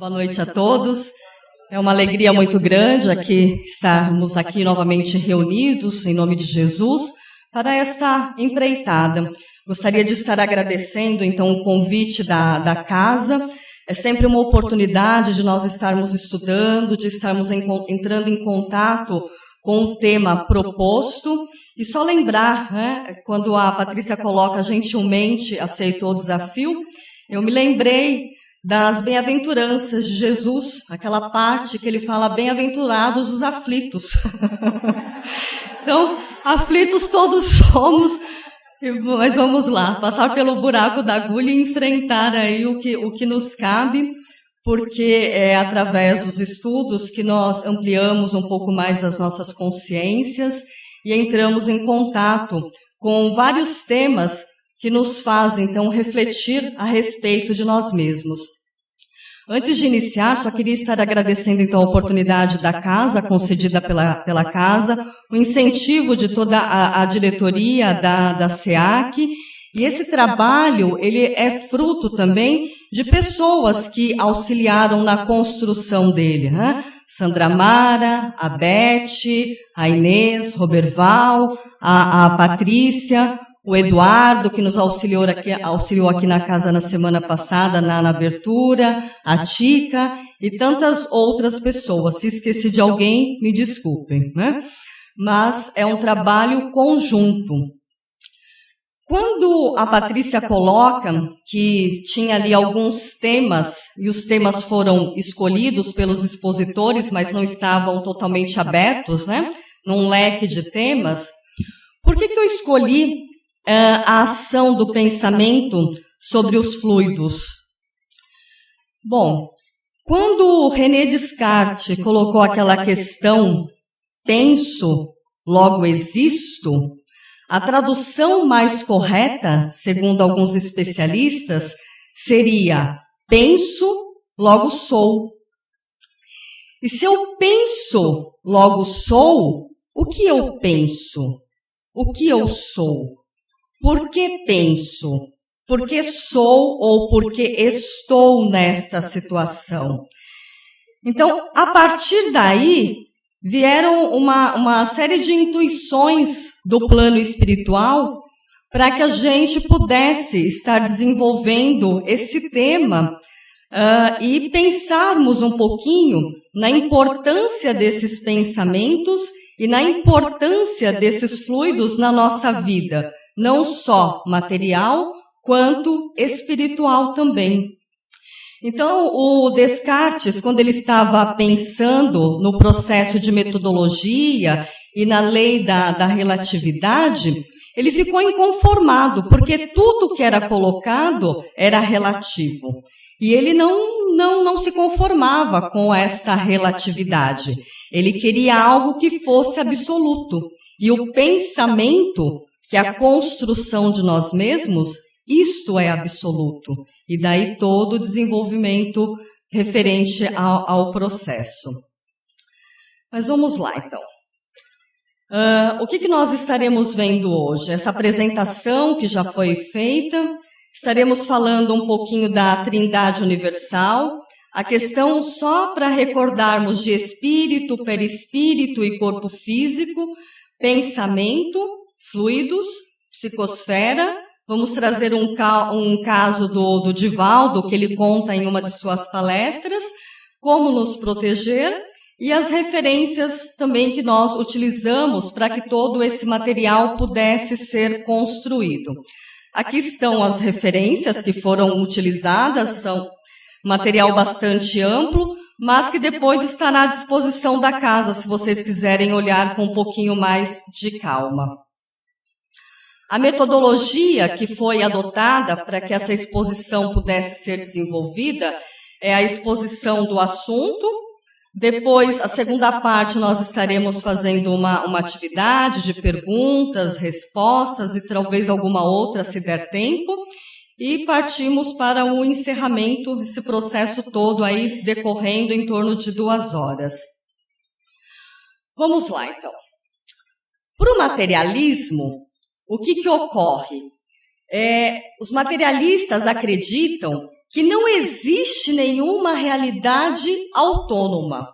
Boa noite a todos. É uma alegria muito grande estarmos aqui novamente reunidos em nome de Jesus para esta empreitada. Gostaria de estar agradecendo, então, o convite da casa. É sempre uma oportunidade de nós estarmos estudando, de estarmos entrando em contato com o tema proposto. E só lembrar, quando a Patrícia coloca gentilmente aceitou o desafio, eu me lembrei das bem-aventuranças de Jesus, aquela parte que ele fala, bem-aventurados os aflitos. Então, aflitos todos somos, mas vamos lá, passar pelo buraco da agulha e enfrentar aí o que nos cabe, porque é através dos estudos que nós ampliamos um pouco mais as nossas consciências e entramos em contato com vários temas que nos fazem, então, refletir a respeito de nós mesmos. Antes de iniciar, só queria estar agradecendo, então, a oportunidade da casa, concedida pela casa, o incentivo de toda a diretoria da SEAC, e esse trabalho, ele é fruto também de pessoas que auxiliaram na construção dele, né? Sandra Mara, a Beth, a Inês, Roberval, a Patrícia, o Eduardo, que nos auxiliou aqui na casa na semana passada, na abertura, a Tica e tantas outras pessoas. Se esqueci de alguém, me desculpem, né? Mas é um trabalho conjunto. Quando a Patrícia coloca que tinha ali alguns temas, e os temas foram escolhidos pelos expositores, mas não estavam totalmente abertos, né? Num leque de temas, por que eu escolhi a ação do pensamento sobre os fluidos? Bom, quando René Descartes colocou aquela questão, penso, logo existo, a tradução mais correta, segundo alguns especialistas, seria penso, logo sou. E se eu penso, logo sou, o que eu penso? O que eu sou? Por que penso? Por que sou ou por que estou nesta situação? Então, a partir daí, vieram uma série de intuições do plano espiritual para que a gente pudesse estar desenvolvendo esse tema e pensarmos um pouquinho na importância desses pensamentos e na importância desses fluidos na nossa vida, não só material, quanto espiritual também. Então, o Descartes, quando ele estava pensando no processo de metodologia e na lei da relatividade, ele ficou inconformado, porque tudo que era colocado era relativo. E ele não se conformava com esta relatividade. Ele queria algo que fosse absoluto. E o pensamento, que é a construção de nós mesmos, isto é absoluto. E daí todo o desenvolvimento referente ao processo. Mas vamos lá, então. O que nós estaremos vendo hoje? Essa apresentação que já foi feita, estaremos falando um pouquinho da Trindade Universal, a questão só para recordarmos de espírito, perispírito e corpo físico, pensamento, fluidos, psicosfera. Vamos trazer um caso do Divaldo, que ele conta em uma de suas palestras, como nos proteger, e as referências também que nós utilizamos para que todo esse material pudesse ser construído. Aqui estão as referências que foram utilizadas, são material bastante amplo, mas que depois estará à disposição da casa, se vocês quiserem olhar com um pouquinho mais de calma. A metodologia que foi adotada para que essa exposição pudesse ser desenvolvida é a exposição do assunto. Depois, a segunda parte, nós estaremos fazendo uma atividade de perguntas, respostas e talvez alguma outra, se der tempo. E partimos para o encerramento, esse processo todo aí decorrendo em torno de 2 horas. Vamos lá, então. Para o materialismo, o que ocorre? Os materialistas acreditam que não existe nenhuma realidade autônoma.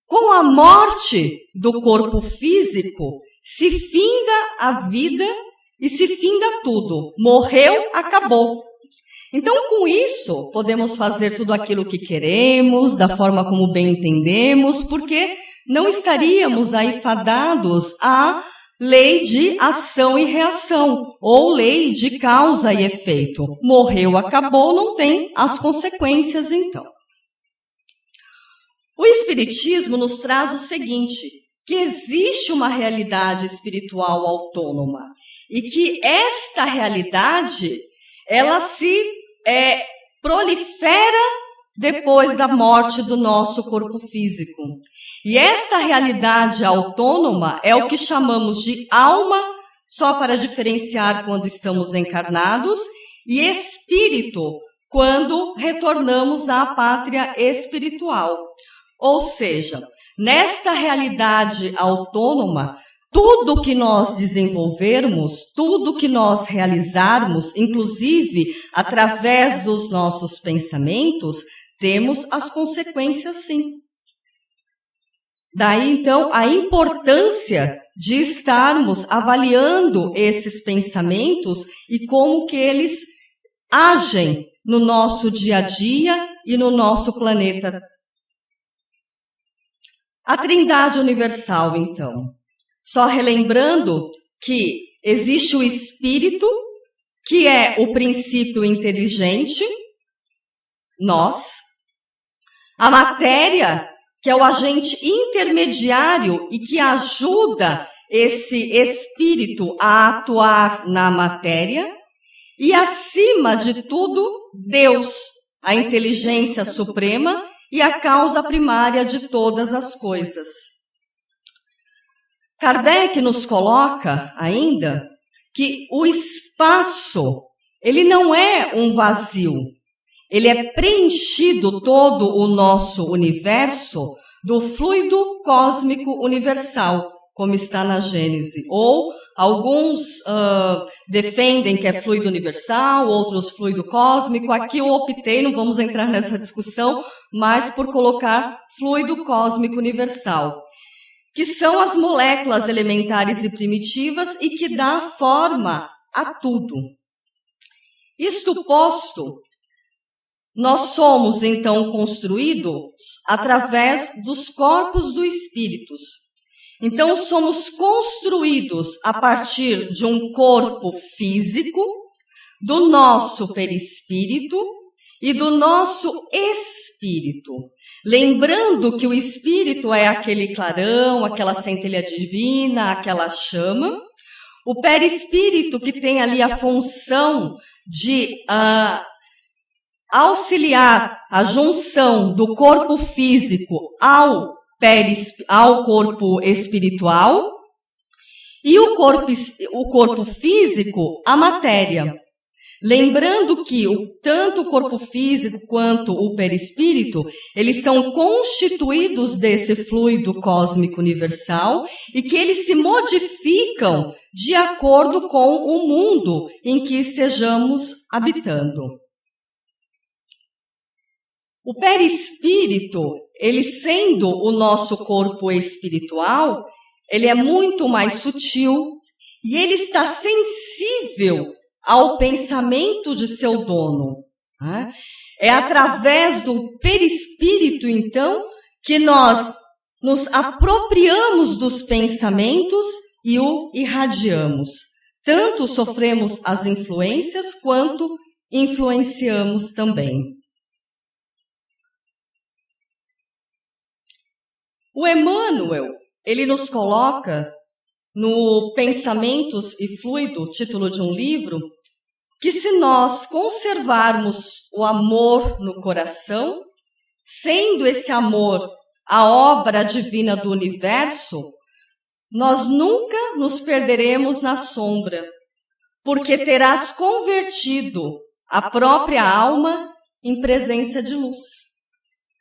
Com a morte do corpo físico, se finda a vida e se finda tudo. Morreu, acabou. Então, com isso, podemos fazer tudo aquilo que queremos, da forma como bem entendemos, porque não estaríamos aí fadados à lei de ação e reação, ou lei de causa e efeito. Morreu, acabou, não tem as consequências, então. O Espiritismo nos traz o seguinte, que existe uma realidade espiritual autônoma, e que esta realidade, ela se prolifera depois da morte do nosso corpo físico. E esta realidade autônoma é o que chamamos de alma, só para diferenciar quando estamos encarnados, e espírito, quando retornamos à pátria espiritual. Ou seja, nesta realidade autônoma, tudo que nós desenvolvermos, tudo que nós realizarmos, inclusive através dos nossos pensamentos, temos as consequências sim. Daí, então, a importância de estarmos avaliando esses pensamentos e como que eles agem no nosso dia a dia e no nosso planeta. A Trindade Universal, então. Só relembrando que existe o Espírito, que é o princípio inteligente, nós. A matéria, que é o agente intermediário e que ajuda esse espírito a atuar na matéria. E, acima de tudo, Deus, a inteligência suprema e a causa primária de todas as coisas. Kardec nos coloca ainda que o espaço, ele não é um vazio. Ele é preenchido todo o nosso universo do fluido cósmico universal, como está na Gênese. Ou alguns defendem que é fluido universal, outros fluido cósmico. Aqui eu optei, não vamos entrar nessa discussão, mas por colocar fluido cósmico universal, que são as moléculas elementares e primitivas e que dá forma a tudo. Isto posto, nós somos, então, construídos através dos corpos dos espíritos. Então, somos construídos a partir de um corpo físico, do nosso perispírito e do nosso espírito. Lembrando que o espírito é aquele clarão, aquela centelha divina, aquela chama. O perispírito, que tem ali a função de auxiliar a junção do corpo físico ao corpo espiritual, e o corpo físico, a matéria. Lembrando que tanto o corpo físico quanto o perispírito, eles são constituídos desse fluido cósmico universal e que eles se modificam de acordo com o mundo em que estejamos habitando. O perispírito, ele sendo o nosso corpo espiritual, ele é muito mais sutil e ele está sensível ao pensamento de seu dono. É através do perispírito, então, que nós nos apropriamos dos pensamentos e o irradiamos. Tanto sofremos as influências, quanto influenciamos também. O Emmanuel, ele nos coloca no Pensamentos e Fluido, título de um livro, que se nós conservarmos o amor no coração, sendo esse amor a obra divina do universo, nós nunca nos perderemos na sombra, porque terás convertido a própria alma em presença de luz.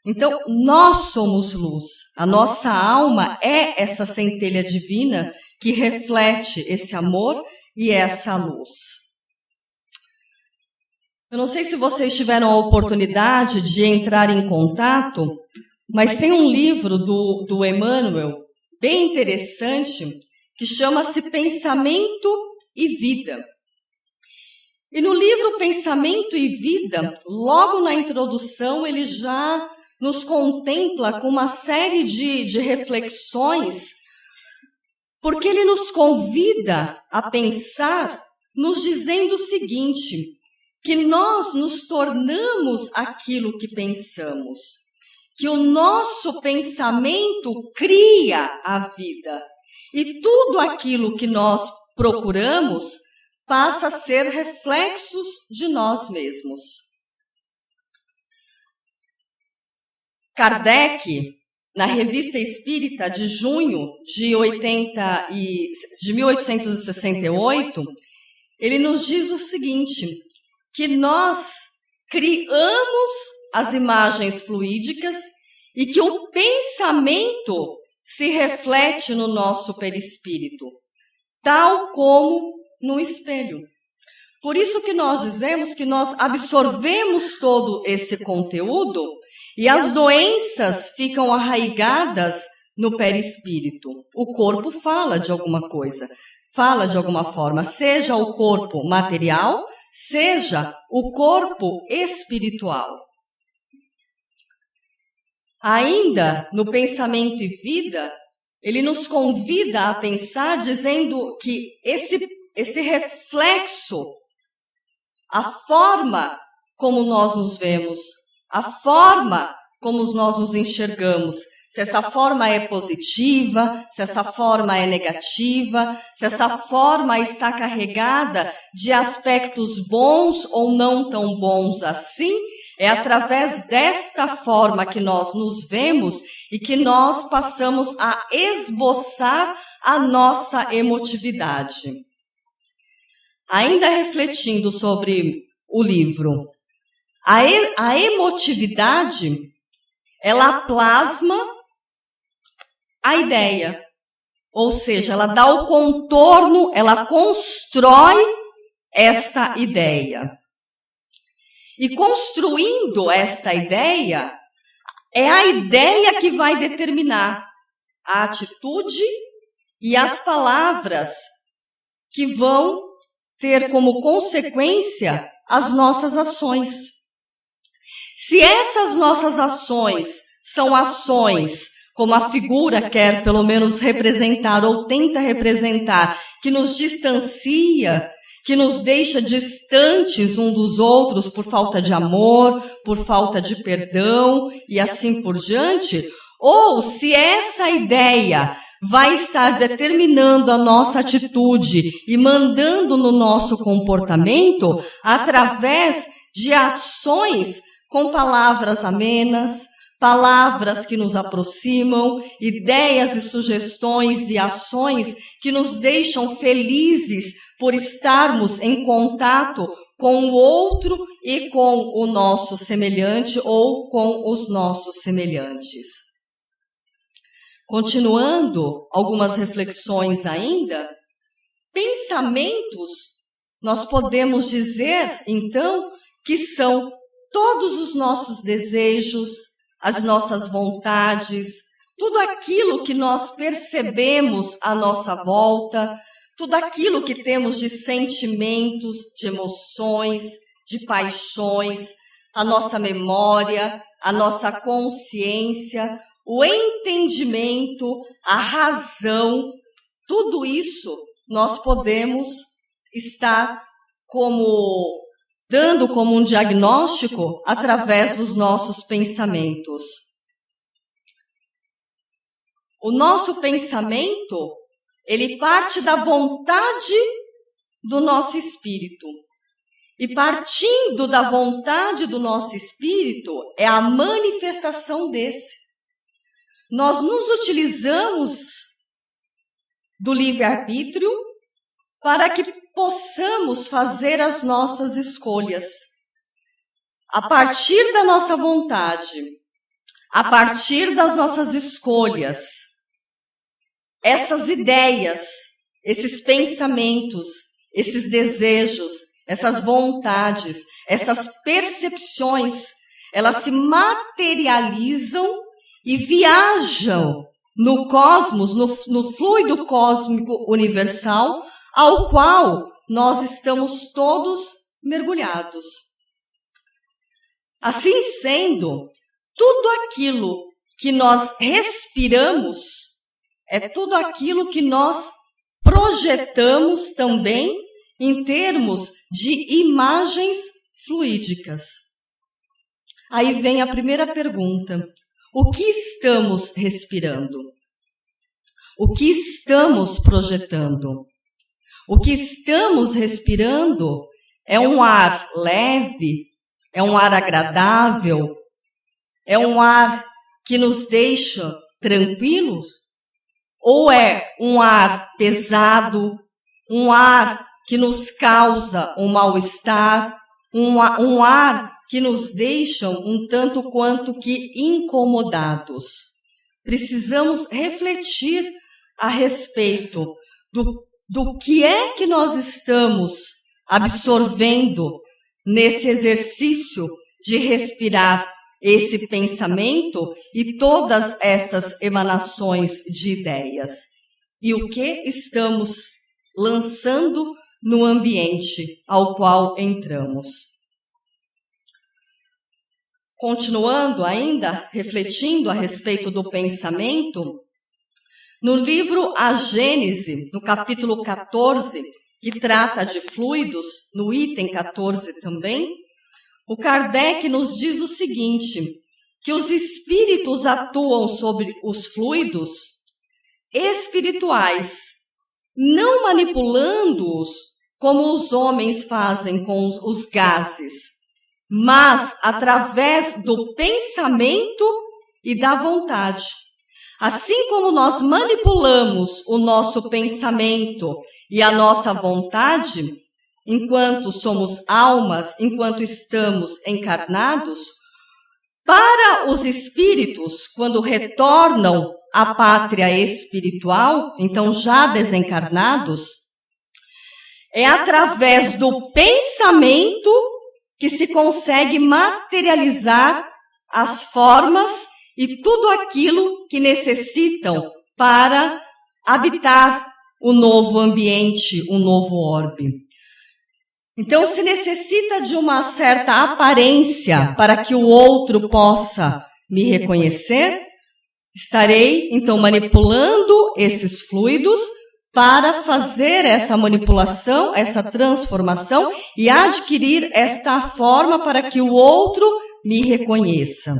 Então, nós somos luz. A nossa alma é essa centelha divina que reflete esse amor e essa luz. Eu não sei se vocês tiveram a oportunidade de entrar em contato, mas tem um livro do Emmanuel, bem interessante, que chama-se Pensamento e Vida. E no livro Pensamento e Vida, logo na introdução, ele já nos contempla com uma série de reflexões, porque ele nos convida a pensar, nos dizendo o seguinte, que nós nos tornamos aquilo que pensamos, que o nosso pensamento cria a vida, e tudo aquilo que nós procuramos passa a ser reflexos de nós mesmos. Kardec, na Revista Espírita de junho de 1868, ele nos diz o seguinte, que nós criamos as imagens fluídicas e que o pensamento se reflete no nosso perispírito, tal como no espelho. Por isso que nós dizemos que nós absorvemos todo esse conteúdo e as doenças ficam arraigadas no perispírito. O corpo fala de alguma coisa, fala de alguma forma, seja o corpo material, seja o corpo espiritual. Ainda no Pensamento e Vida, ele nos convida a pensar dizendo que esse reflexo, a forma como nós nos vemos, a forma como nós nos enxergamos, se essa forma é positiva, se essa forma é negativa, se essa forma está carregada de aspectos bons ou não tão bons assim, é através desta forma que nós nos vemos e que nós passamos a esboçar a nossa emotividade. Ainda refletindo sobre o livro, a emotividade, ela plasma a ideia, ou seja, ela dá o contorno, ela constrói esta ideia. E construindo esta ideia, é a ideia que vai determinar a atitude e as palavras que vão ter como consequência as nossas ações. Se essas nossas ações são ações, como a figura quer pelo menos representar ou tenta representar, que nos distancia, que nos deixa distantes um dos outros por falta de amor, por falta de perdão e assim por diante, ou se essa ideia vai estar determinando a nossa atitude e mandando no nosso comportamento através de ações com palavras amenas, palavras que nos aproximam, ideias e sugestões e ações que nos deixam felizes por estarmos em contato com o outro e com o nosso semelhante ou com os nossos semelhantes. Continuando algumas reflexões ainda, pensamentos, nós podemos dizer, então, que são todos os nossos desejos, as nossas vontades, tudo aquilo que nós percebemos à nossa volta, tudo aquilo que temos de sentimentos, de emoções, de paixões, a nossa memória, a nossa consciência, o entendimento, a razão, tudo isso nós podemos estar dando como um diagnóstico através dos nossos pensamentos. O nosso pensamento, ele parte da vontade do nosso espírito. E partindo da vontade do nosso espírito, é a manifestação desse. Nós nos utilizamos do livre-arbítrio para que possamos fazer as nossas escolhas. A partir da nossa vontade, a partir das nossas escolhas, essas ideias, esses pensamentos, esses desejos, essas vontades, essas percepções, elas se materializam e viajam no cosmos, no fluido cósmico universal, ao qual nós estamos todos mergulhados. Assim sendo, tudo aquilo que nós respiramos é tudo aquilo que nós projetamos também em termos de imagens fluídicas. Aí vem a primeira pergunta: o que estamos respirando? O que estamos projetando? O que estamos respirando é um ar leve, é um ar agradável, é um ar que nos deixa tranquilos? Ou é um ar pesado, um ar que nos causa um mal-estar, um ar que nos deixa um tanto quanto que incomodados? Precisamos refletir a respeito do que é que nós estamos absorvendo nesse exercício de respirar esse pensamento e todas estas emanações de ideias. E o que estamos lançando no ambiente ao qual entramos. Continuando ainda, refletindo a respeito do pensamento, no livro A Gênese, no capítulo 14, que trata de fluidos, no item 14 também, o Kardec nos diz o seguinte, que os espíritos atuam sobre os fluidos espirituais, não manipulando-os como os homens fazem com os gases, mas através do pensamento e da vontade. Assim como nós manipulamos o nosso pensamento e a nossa vontade, enquanto somos almas, enquanto estamos encarnados, para os espíritos, quando retornam à pátria espiritual, então já desencarnados, é através do pensamento que se consegue materializar as formas e tudo aquilo que necessitam para habitar o novo ambiente, o novo orbe. Então, se necessita de uma certa aparência para que o outro possa me reconhecer, estarei, então, manipulando esses fluidos para fazer essa manipulação, essa transformação e adquirir esta forma para que o outro me reconheça.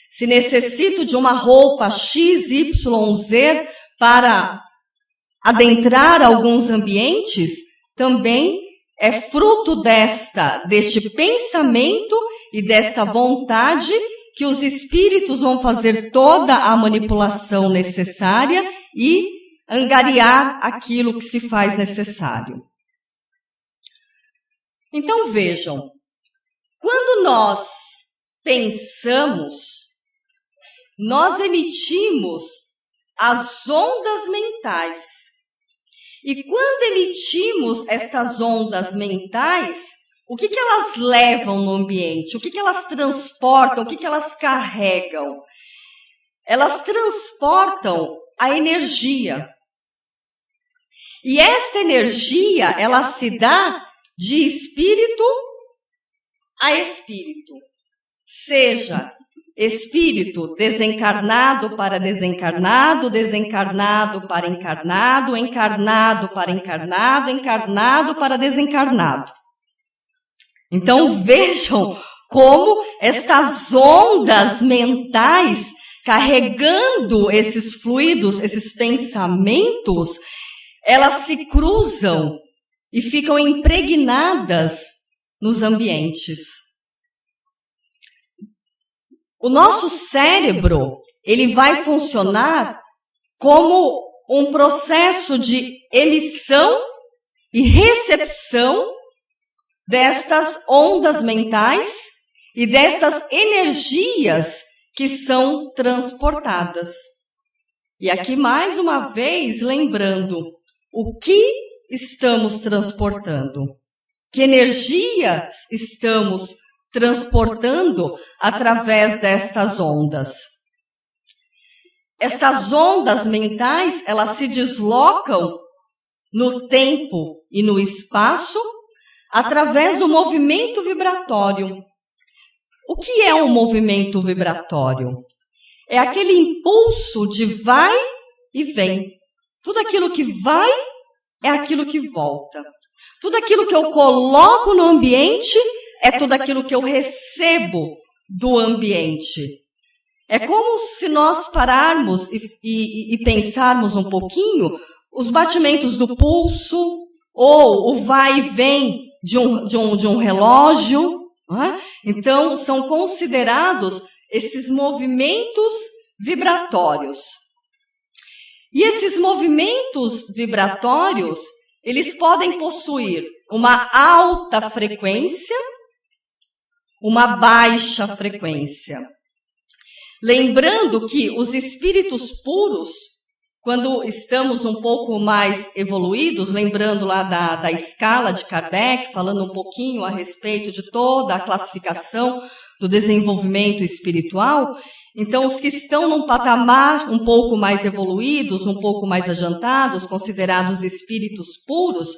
Se necessito de uma roupa XYZ para adentrar alguns ambientes, também é fruto deste pensamento e desta vontade que os espíritos vão fazer toda a manipulação necessária e angariar aquilo que se faz necessário. Então vejam, quando nós pensamos, nós emitimos as ondas mentais. E quando emitimos estas ondas mentais, o que elas levam no ambiente? O que elas transportam? O que elas carregam? Elas transportam a energia. E esta energia, ela se dá de espírito a espírito. Seja espírito desencarnado para desencarnado, desencarnado para encarnado, encarnado para encarnado, encarnado para desencarnado. Então vejam como estas ondas mentais, carregando esses fluidos, esses pensamentos, elas se cruzam e ficam impregnadas nos ambientes. O nosso cérebro, ele vai funcionar como um processo de emissão e recepção destas ondas mentais e dessas energias que são transportadas. E aqui, mais uma vez, lembrando o que estamos transportando. que energia estamos transportando através destas ondas. Estas ondas mentais, elas se deslocam no tempo e no espaço através do movimento vibratório. O que é um movimento vibratório? É aquele impulso de vai e vem. Tudo aquilo que vai é aquilo que volta. Tudo aquilo que eu coloco no ambiente é tudo aquilo que eu recebo do ambiente. É como se nós pararmos e pensarmos um pouquinho os batimentos do pulso ou o vai e vem de um relógio. Não é? Então, são considerados esses movimentos vibratórios. E esses movimentos vibratórios, eles podem possuir uma alta frequência, uma baixa frequência. Lembrando que os espíritos puros, quando estamos um pouco mais evoluídos, lembrando lá da escala de Kardec, falando um pouquinho a respeito de toda a classificação do desenvolvimento espiritual, então os que estão num patamar um pouco mais evoluídos, um pouco mais adiantados, considerados espíritos puros,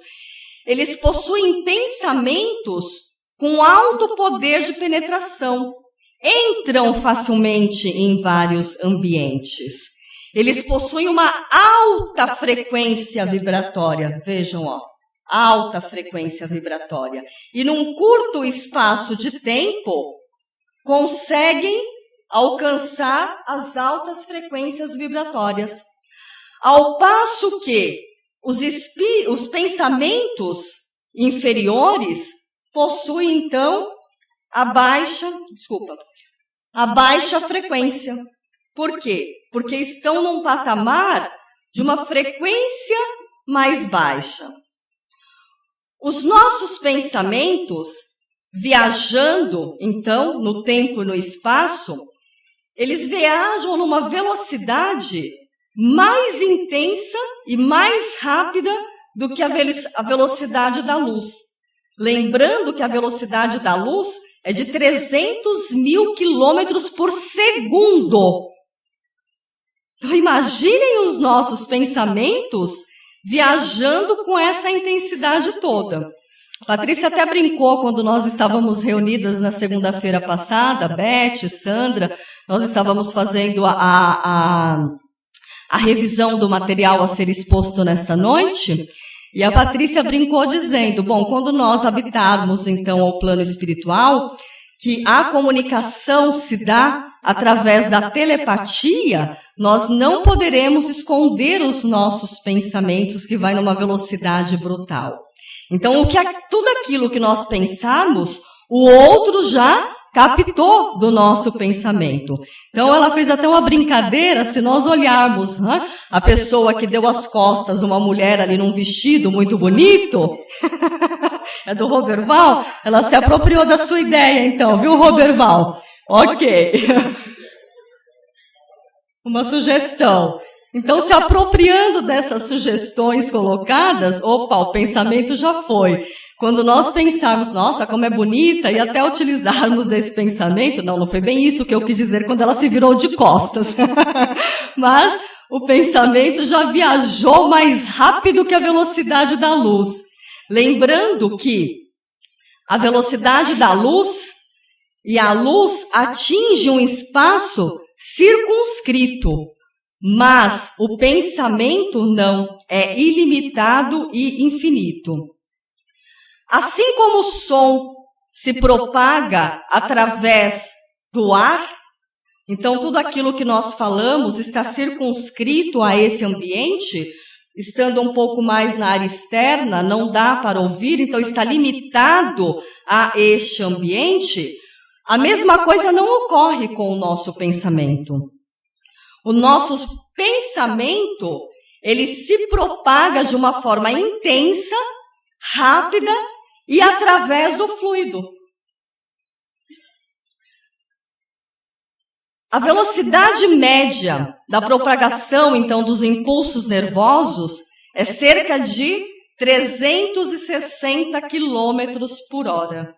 eles possuem pensamentos com alto poder de penetração, entram facilmente em vários ambientes. Eles possuem uma alta frequência vibratória, vejam, ó, alta frequência vibratória. E num curto espaço de tempo, conseguem alcançar as altas frequências vibratórias. Ao passo que os pensamentos inferiores possuem, então, a baixa frequência. Por quê? Porque estão num patamar de uma frequência mais baixa. Os nossos pensamentos, viajando, então, no tempo e no espaço, eles viajam numa velocidade mais intensa e mais rápida do que a velocidade da luz. Lembrando que a velocidade da luz é de 300 mil quilômetros por segundo. Então, imaginem os nossos pensamentos viajando com essa intensidade toda. A Patrícia até brincou quando nós estávamos reunidas na segunda-feira passada, Beth, Sandra, nós estávamos fazendo a revisão do material a ser exposto nesta noite, e a Patrícia brincou dizendo, bom, quando nós habitarmos então ao plano espiritual, que a comunicação se dá através da telepatia, nós não poderemos esconder os nossos pensamentos que vai numa velocidade brutal. Então, tudo aquilo que nós pensarmos, o outro já captou do nosso pensamento. Então, ela fez até uma brincadeira, se nós olharmos a pessoa que deu as costas, uma mulher ali num vestido muito bonito, é do Roberval, ela se apropriou da sua ideia, então, viu, Roberval? Ok. Uma sugestão. Então, se apropriando dessas sugestões colocadas, opa, o pensamento já foi. Quando nós pensarmos, nossa, como é bonita, e até utilizarmos desse pensamento, não foi bem isso que eu quis dizer quando ela se virou de costas. Mas o pensamento já viajou mais rápido que a velocidade da luz. Lembrando que a velocidade da luz e a luz atinge um espaço circunscrito. Mas o pensamento não, é ilimitado e infinito. Assim como o som se propaga através do ar, então tudo aquilo que nós falamos está circunscrito a esse ambiente, estando um pouco mais na área externa, não dá para ouvir, então está limitado a este ambiente, a mesma coisa não ocorre com o nosso pensamento. O nosso pensamento, ele se propaga de uma forma intensa, rápida e através do fluido. A velocidade média da propagação, então, dos impulsos nervosos é cerca de 360 quilômetros por hora,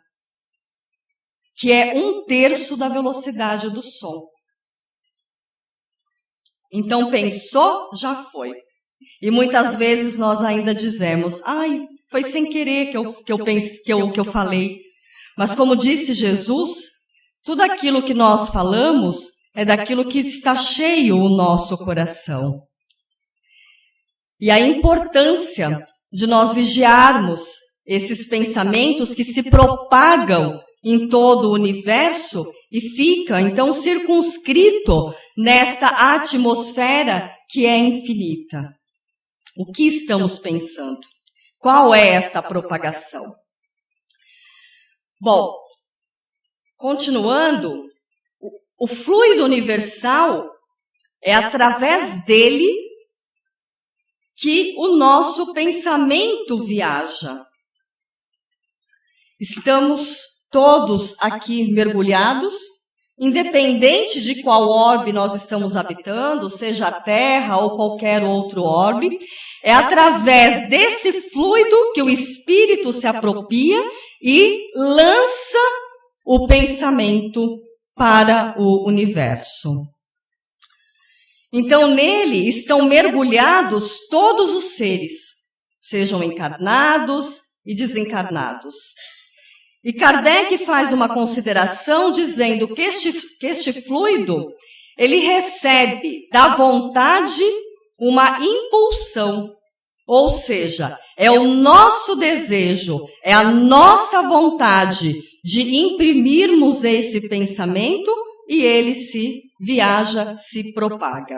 que é 1/3 da velocidade do som. Então, pensou, já foi. E muitas vezes nós ainda dizemos, ai, foi sem querer que eu falei. Mas como disse Jesus, tudo aquilo que nós falamos é daquilo que está cheio o nosso coração. E a importância de nós vigiarmos esses pensamentos que se propagam em todo o universo e fica, então, circunscrito nesta atmosfera que é infinita. O que estamos pensando? Qual é esta propagação? Bom, continuando, o fluido universal é através dele que o nosso pensamento viaja. Estamos todos aqui mergulhados, independente de qual orbe nós estamos habitando, seja a Terra ou qualquer outro orbe, é através desse fluido que o Espírito se apropria e lança o pensamento para o universo. Então, nele estão mergulhados todos os seres, sejam encarnados e desencarnados. E Kardec faz uma consideração dizendo que este fluido, ele recebe da vontade uma impulsão, ou seja, é o nosso desejo, é a nossa vontade de imprimirmos esse pensamento e ele se viaja, se propaga.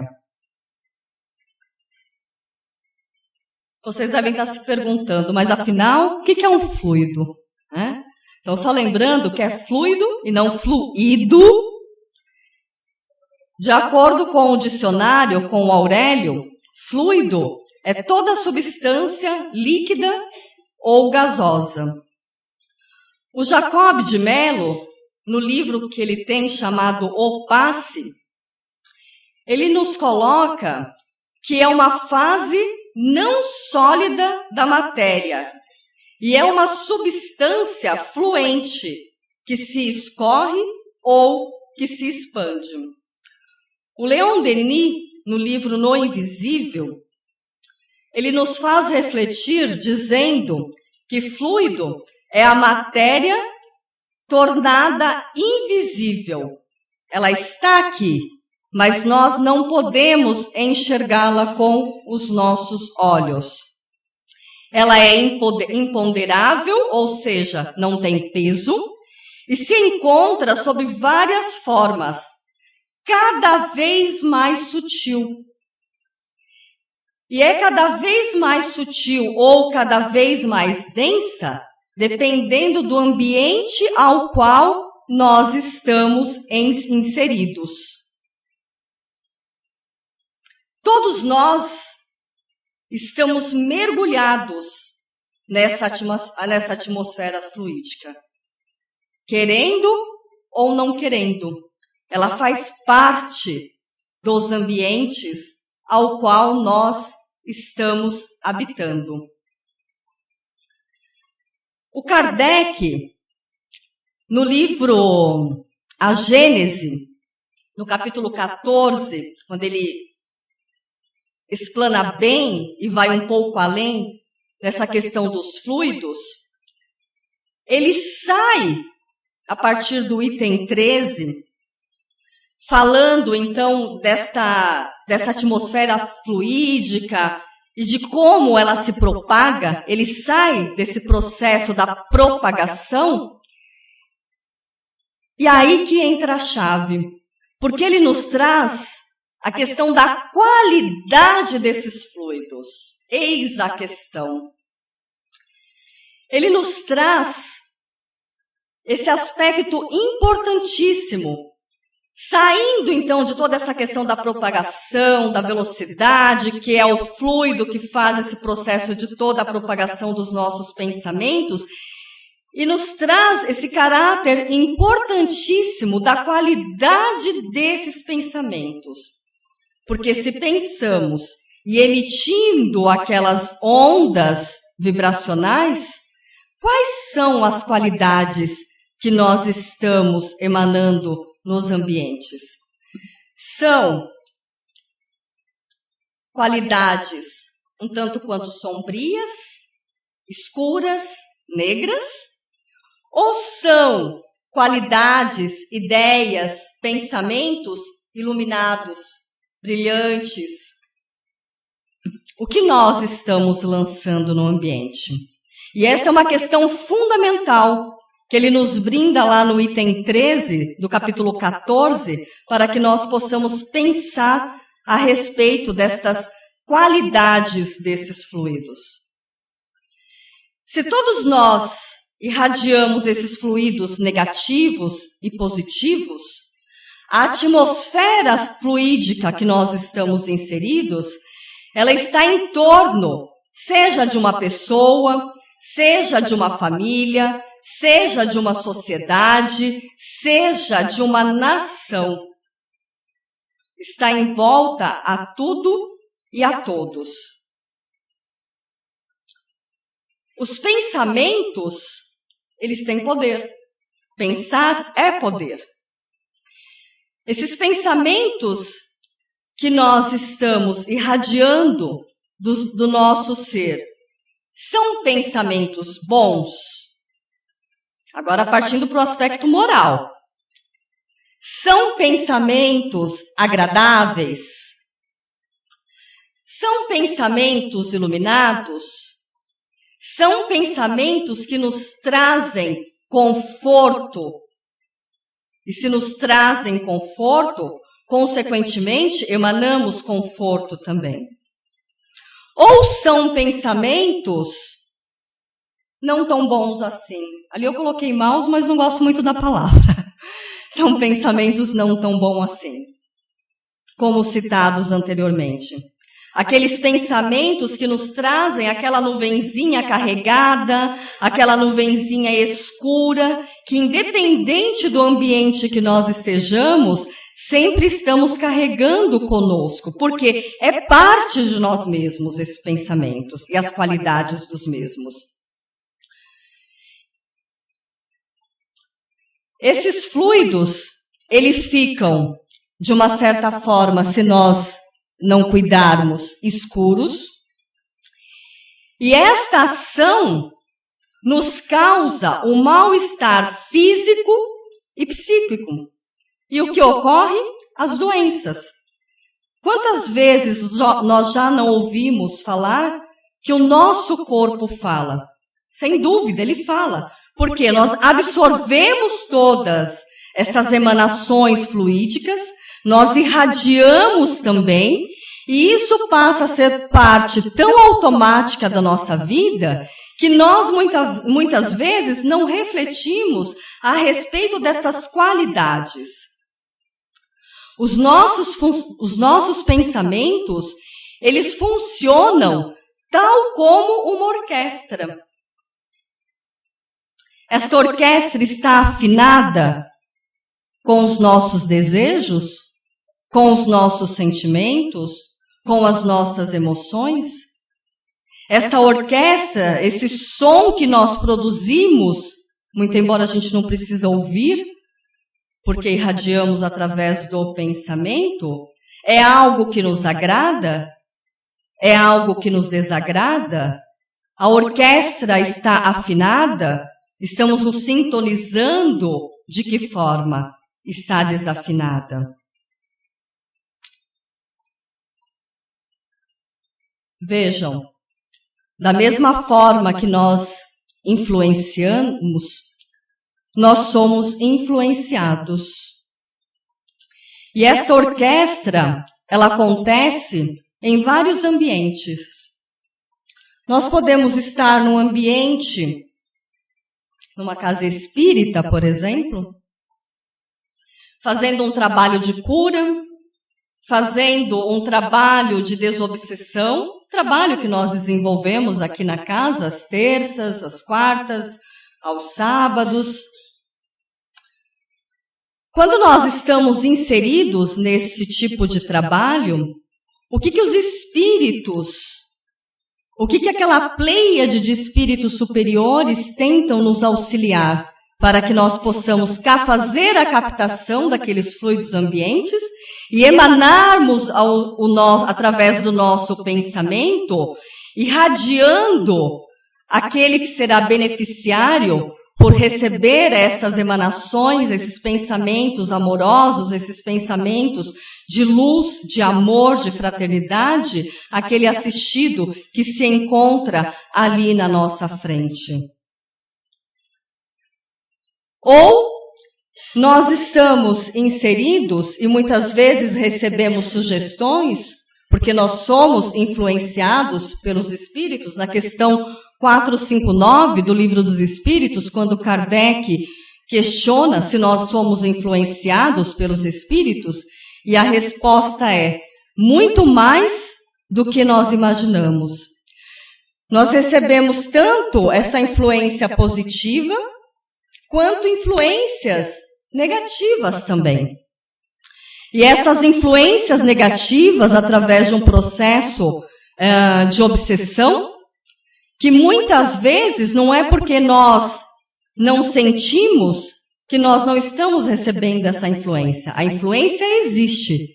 Vocês devem estar se perguntando, mas afinal, o que é um fluido? Então, só lembrando que é fluido e não fluido. De acordo com o dicionário, com o Aurélio, fluido é toda substância líquida ou gasosa. O Jacob de Mello, no livro que ele tem chamado O Passe, ele nos coloca que é uma fase não sólida da matéria e é uma substância fluente que se escorre ou que se expande. O Leon Denis, no livro No Invisível, ele nos faz refletir dizendo que fluido é a matéria tornada invisível. Ela está aqui, mas nós não podemos enxergá-la com os nossos olhos. Ela é imponderável, ou seja, não tem peso, e se encontra sob várias formas, cada vez mais sutil. E é cada vez mais sutil ou cada vez mais densa, dependendo do ambiente ao qual nós estamos inseridos. Todos nós estamos mergulhados nessa atmosfera fluídica, querendo ou não querendo. Ela faz parte dos ambientes ao qual nós estamos habitando. O Kardec, no livro A Gênese, no capítulo 14, quando ele explana bem e vai um pouco além nessa questão dos fluidos, ele sai, a partir do item 13, falando então dessa atmosfera fluídica e de como ela se propaga. Ele sai desse processo da propagação, e aí que entra a chave, porque ele nos traz a questão da qualidade desses fluidos. Eis a questão. Ele nos traz esse aspecto importantíssimo, saindo então de toda essa questão da propagação, da velocidade, que é o fluido que faz esse processo de toda a propagação dos nossos pensamentos, e nos traz esse caráter importantíssimo da qualidade desses pensamentos. Porque se pensamos e emitindo aquelas ondas vibracionais, quais são as qualidades que nós estamos emanando nos ambientes? São qualidades um tanto quanto sombrias, escuras, negras? Ou são qualidades, ideias, pensamentos iluminados, brilhantes? O que nós estamos lançando no ambiente? E essa é uma questão fundamental que ele nos brinda lá no item 13 do capítulo 14, para que nós possamos pensar a respeito destas qualidades desses fluidos. Se todos nós irradiamos esses fluidos negativos e positivos, a atmosfera fluídica que nós estamos inseridos, ela está em torno, seja de uma pessoa, seja de uma família, seja de uma sociedade, seja de uma nação. Está em volta a tudo e a todos. Os pensamentos, eles têm poder. Pensar é poder. Esses pensamentos que nós estamos irradiando do nosso ser, são pensamentos bons? Agora, partindo para o aspecto moral. São pensamentos agradáveis? São pensamentos iluminados? São pensamentos que nos trazem conforto? E se nos trazem conforto, consequentemente, emanamos conforto também. Ou são pensamentos não tão bons assim? Ali eu coloquei maus, mas não gosto muito da palavra. São pensamentos não tão bons assim, como citados anteriormente. Aqueles pensamentos que nos trazem aquela nuvenzinha carregada, aquela nuvenzinha escura, que independente do ambiente que nós estejamos, sempre estamos carregando conosco, porque é parte de nós mesmos esses pensamentos e as qualidades dos mesmos. Esses fluidos, eles ficam, de uma certa forma, se nós não cuidarmos, escuros. E esta ação nos causa um mal-estar físico e psíquico. E o que ocorre? As doenças. Quantas vezes nós já não ouvimos falar que o nosso corpo fala? Sem dúvida, ele fala. Porque nós absorvemos todas essas emanações fluídicas, nós irradiamos também, e isso passa a ser parte tão automática da nossa vida que nós muitas vezes não refletimos a respeito dessas qualidades. Os nossos pensamentos, eles funcionam tal como uma orquestra. Esta orquestra está afinada com os nossos desejos, com os nossos sentimentos, com as nossas emoções? Esta orquestra, esse som que nós produzimos, muito embora a gente não precise ouvir, porque irradiamos através do pensamento, é algo que nos agrada? É algo que nos desagrada? A orquestra está afinada? Estamos nos sintonizando? De que forma está desafinada? Vejam, da mesma forma que nós influenciamos, nós somos influenciados. E esta orquestra, ela acontece em vários ambientes. Nós podemos estar num ambiente, numa casa espírita, por exemplo, fazendo um trabalho de cura, fazendo um trabalho de desobsessão, trabalho que nós desenvolvemos aqui na casa, às terças, às quartas, aos sábados. Quando nós estamos inseridos nesse tipo de trabalho, o que os espíritos O que aquela pleiade de espíritos superiores tentam nos auxiliar para que nós possamos fazer a captação daqueles fluidos ambientes e emanarmos através do nosso pensamento, irradiando aquele que será beneficiário por receber essas emanações, esses pensamentos amorosos, esses pensamentos de luz, de amor, de fraternidade, aquele assistido que se encontra ali na nossa frente. Ou nós estamos inseridos e muitas vezes recebemos sugestões, porque nós somos influenciados pelos espíritos, na questão 459 do Livro dos Espíritos, quando Kardec questiona se nós somos influenciados pelos espíritos, e a resposta é muito mais do que nós imaginamos. Nós recebemos tanto essa influência positiva, quanto influências negativas também. E essas influências negativas, através de um processo de obsessão, que muitas vezes não é porque nós não sentimos que nós não estamos recebendo essa influência. A influência existe,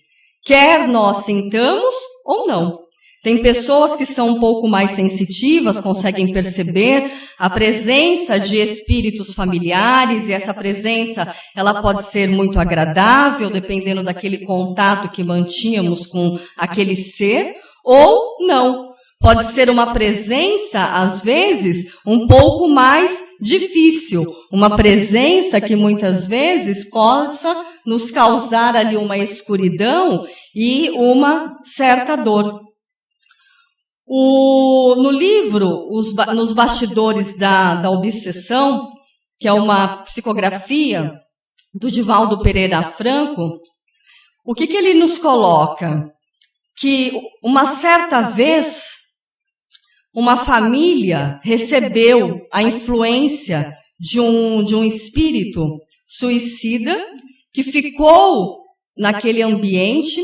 quer nós sintamos ou não. Tem pessoas que são um pouco mais sensitivas, conseguem perceber a presença de espíritos familiares, e essa presença ela pode ser muito agradável, dependendo daquele contato que mantínhamos com aquele ser, ou não. Pode ser uma presença, às vezes, um pouco mais difícil. Uma presença que muitas vezes possa nos causar ali uma escuridão e uma certa dor. No livro, Nos Bastidores da Obsessão, que é uma psicografia do Divaldo Pereira Franco, o que ele nos coloca? Que uma certa vez, uma família recebeu a influência de um espírito suicida que ficou naquele ambiente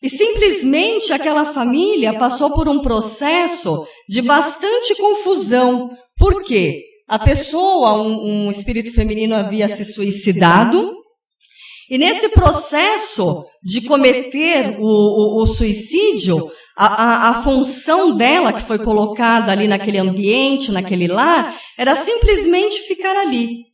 e simplesmente aquela família passou por um processo de bastante confusão. Por quê? A pessoa, um espírito feminino, havia se suicidado, e nesse processo de cometer o suicídio, a função dela, que foi colocada ali naquele ambiente, naquele lar, era simplesmente ficar ali.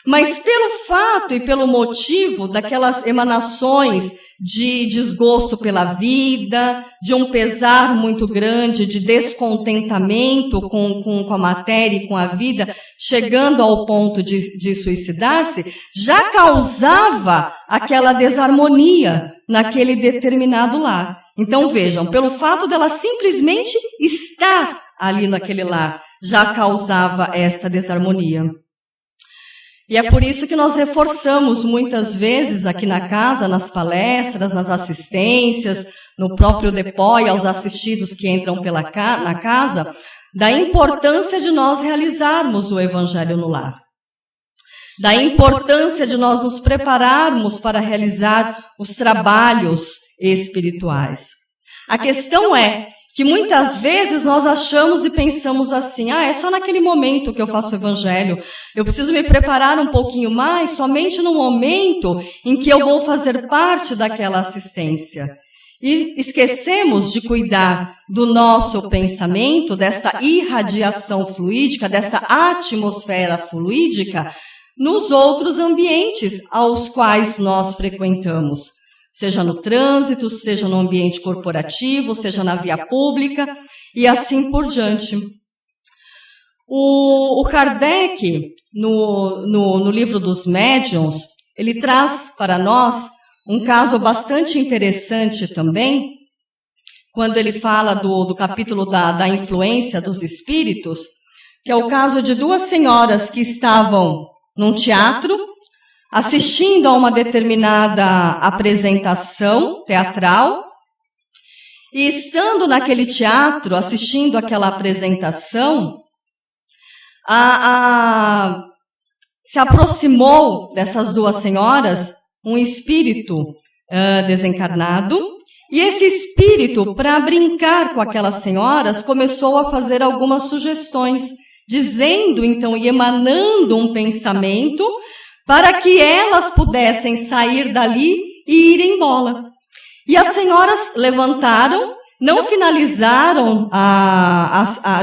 Mas pelo fato e pelo motivo daquelas emanações de desgosto pela vida, de um pesar muito grande, de descontentamento com a matéria e com a vida, chegando ao ponto de suicidar-se, já causava aquela desarmonia naquele determinado lar. Então vejam, pelo fato dela simplesmente estar ali naquele lar, já causava essa desarmonia. E é por isso que nós reforçamos muitas vezes aqui na casa, nas palestras, nas assistências, no próprio depói, aos assistidos que entram na casa, da importância de nós realizarmos o Evangelho no lar. Da importância de nós nos prepararmos para realizar os trabalhos espirituais. A questão é que muitas vezes nós achamos e pensamos assim, é só naquele momento que eu faço o Evangelho, eu preciso me preparar um pouquinho mais, somente no momento em que eu vou fazer parte daquela assistência. E esquecemos de cuidar do nosso pensamento, desta irradiação fluídica, dessa atmosfera fluídica, nos outros ambientes aos quais nós frequentamos. Seja no trânsito, seja no ambiente corporativo, seja na via pública, e assim por diante. O Kardec, no livro dos Médiuns, ele traz para nós um caso bastante interessante também, quando ele fala do capítulo da influência dos espíritos, que é o caso de duas senhoras que estavam num teatro, assistindo a uma determinada apresentação teatral, e estando naquele teatro, assistindo aquela apresentação, se aproximou dessas duas senhoras um espírito desencarnado, E esse espírito, para brincar com aquelas senhoras, começou a fazer algumas sugestões, dizendo então e emanando um pensamento para que elas pudessem sair dali e ir embora. E as senhoras levantaram, não finalizaram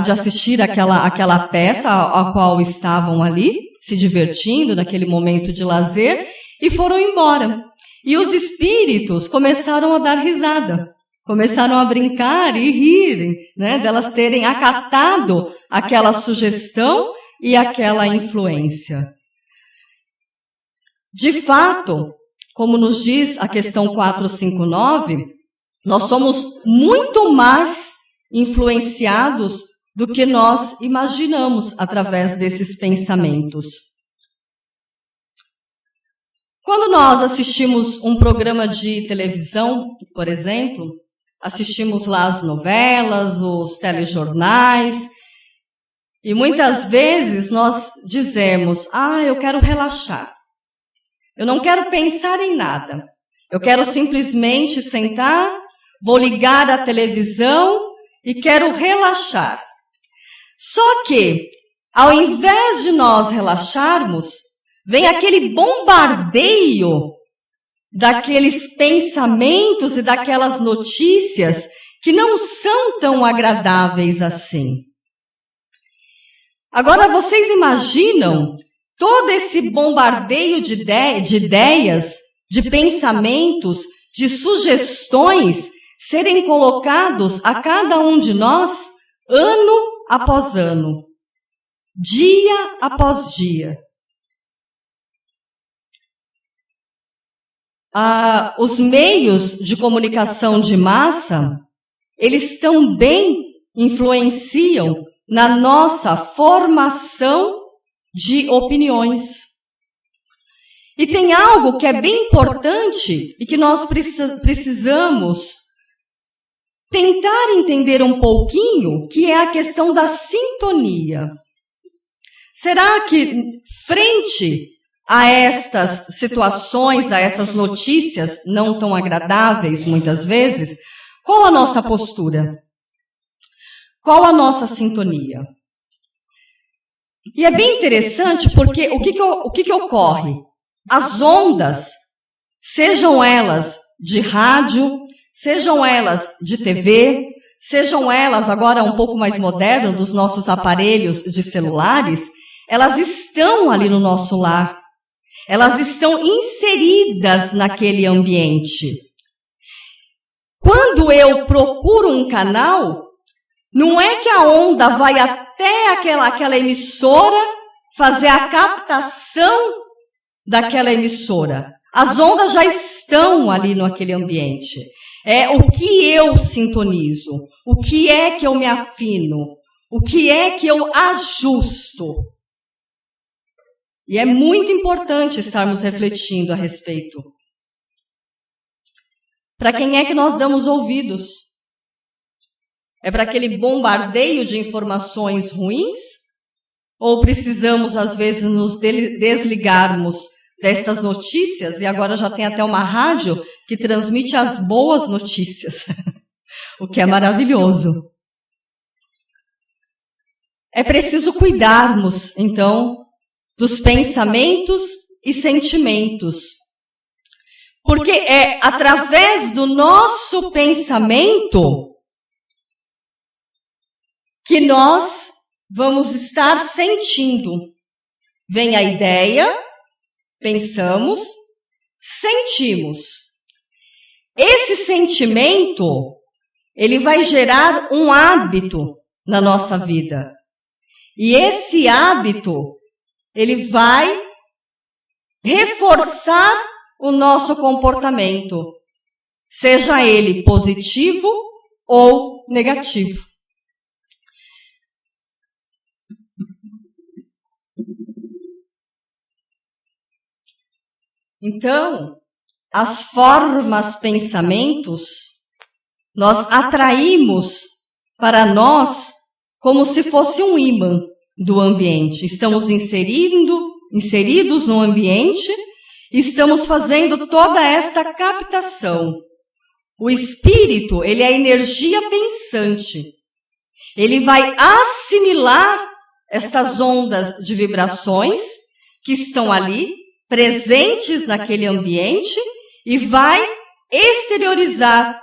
de assistir aquela peça a qual estavam ali, se divertindo naquele momento de lazer, e foram embora. E os espíritos começaram a dar risada, começaram a brincar e rir, né, delas terem acatado aquela sugestão e aquela influência. De fato, como nos diz a questão 459, nós somos muito mais influenciados do que nós imaginamos através desses pensamentos. Quando nós assistimos um programa de televisão, por exemplo, assistimos lá as novelas, os telejornais, e muitas vezes nós dizemos, eu quero relaxar, eu não quero pensar em nada, eu quero simplesmente sentar, vou ligar a televisão e quero relaxar. Só que, ao invés de nós relaxarmos, vem aquele bombardeio daqueles pensamentos e daquelas notícias que não são tão agradáveis assim. Agora, vocês imaginam todo esse bombardeio de ideias, de pensamentos, de sugestões serem colocados a cada um de nós, ano após ano, dia após dia. Os meios de comunicação de massa, eles também influenciam na nossa formação de opiniões. E tem algo que é bem importante e que nós precisamos tentar entender um pouquinho, que é a questão da sintonia. Será que, frente a estas situações, a essas notícias não tão agradáveis, muitas vezes, qual a nossa postura? Qual a nossa sintonia? E é bem interessante porque o que ocorre? As ondas, sejam elas de rádio, sejam elas de TV, sejam elas agora um pouco mais modernas, dos nossos aparelhos de celulares, elas estão ali no nosso lar. Elas estão inseridas naquele ambiente. Quando eu procuro um canal, não é que a onda vai até aquela emissora fazer a captação daquela emissora. As ondas já estão ali naquele ambiente. É o que eu sintonizo, o que é que eu me afino, o que é que eu ajusto. E é muito importante estarmos refletindo a respeito. Para quem é que nós damos ouvidos? É para aquele bombardeio de informações ruins? Ou precisamos, às vezes, nos desligarmos destas notícias? E agora já tem até uma rádio que transmite as boas notícias, o que é maravilhoso. É preciso cuidarmos, então, dos pensamentos e sentimentos. Porque é através do nosso pensamento que nós vamos estar sentindo. Vem a ideia, pensamos, sentimos. Esse sentimento, ele vai gerar um hábito na nossa vida. E esse hábito, ele vai reforçar o nosso comportamento, seja ele positivo ou negativo. Então, as formas, pensamentos, nós atraímos para nós como se fosse um ímã do ambiente. Estamos inseridos no ambiente, estamos fazendo toda esta captação. O espírito, ele é energia pensante. Ele vai assimilar essas ondas de vibrações que estão ali, presentes naquele ambiente, e vai exteriorizar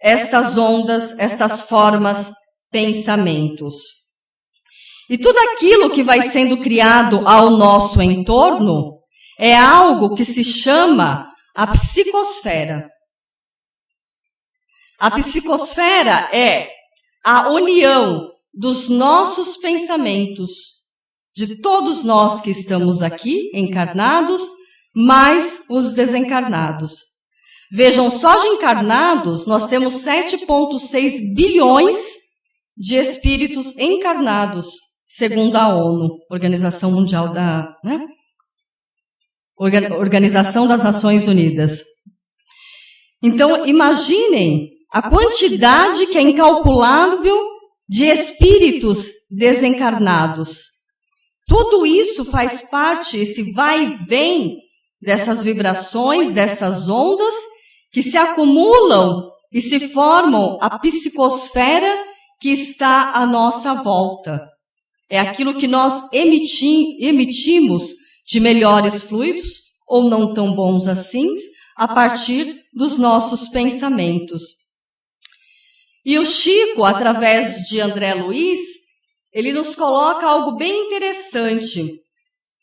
estas ondas, estas formas, pensamentos. E tudo aquilo que vai sendo criado ao nosso entorno é algo que se chama a psicosfera. A psicosfera é a união dos nossos pensamentos, de todos nós que estamos aqui encarnados, mais os desencarnados. Vejam, só de encarnados nós temos 7,6 bilhões de espíritos encarnados, segundo a ONU, Organização Mundial Organização das Nações Unidas. Então, imaginem a quantidade que é incalculável de espíritos desencarnados. Tudo isso faz parte, esse vai e vem dessas vibrações, dessas ondas, que se acumulam e se formam a psicosfera que está à nossa volta. É aquilo que nós emitimos de melhores fluidos, ou não tão bons assim, a partir dos nossos pensamentos. E o Chico, através de André Luiz, ele nos coloca algo bem interessante.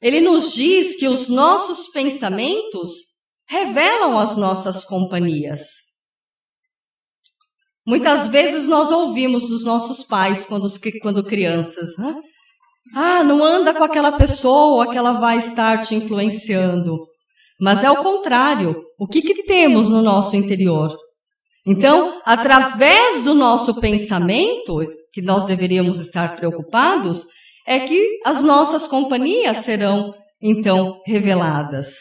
Ele nos diz que os nossos pensamentos revelam as nossas companhias. Muitas vezes nós ouvimos dos nossos pais, quando crianças, né? Ah, não anda com aquela pessoa que ela vai estar te influenciando. Mas é o contrário. O que temos no nosso interior? Então, através do nosso pensamento, que nós deveríamos estar preocupados, é que as nossas companhias serão, então, reveladas.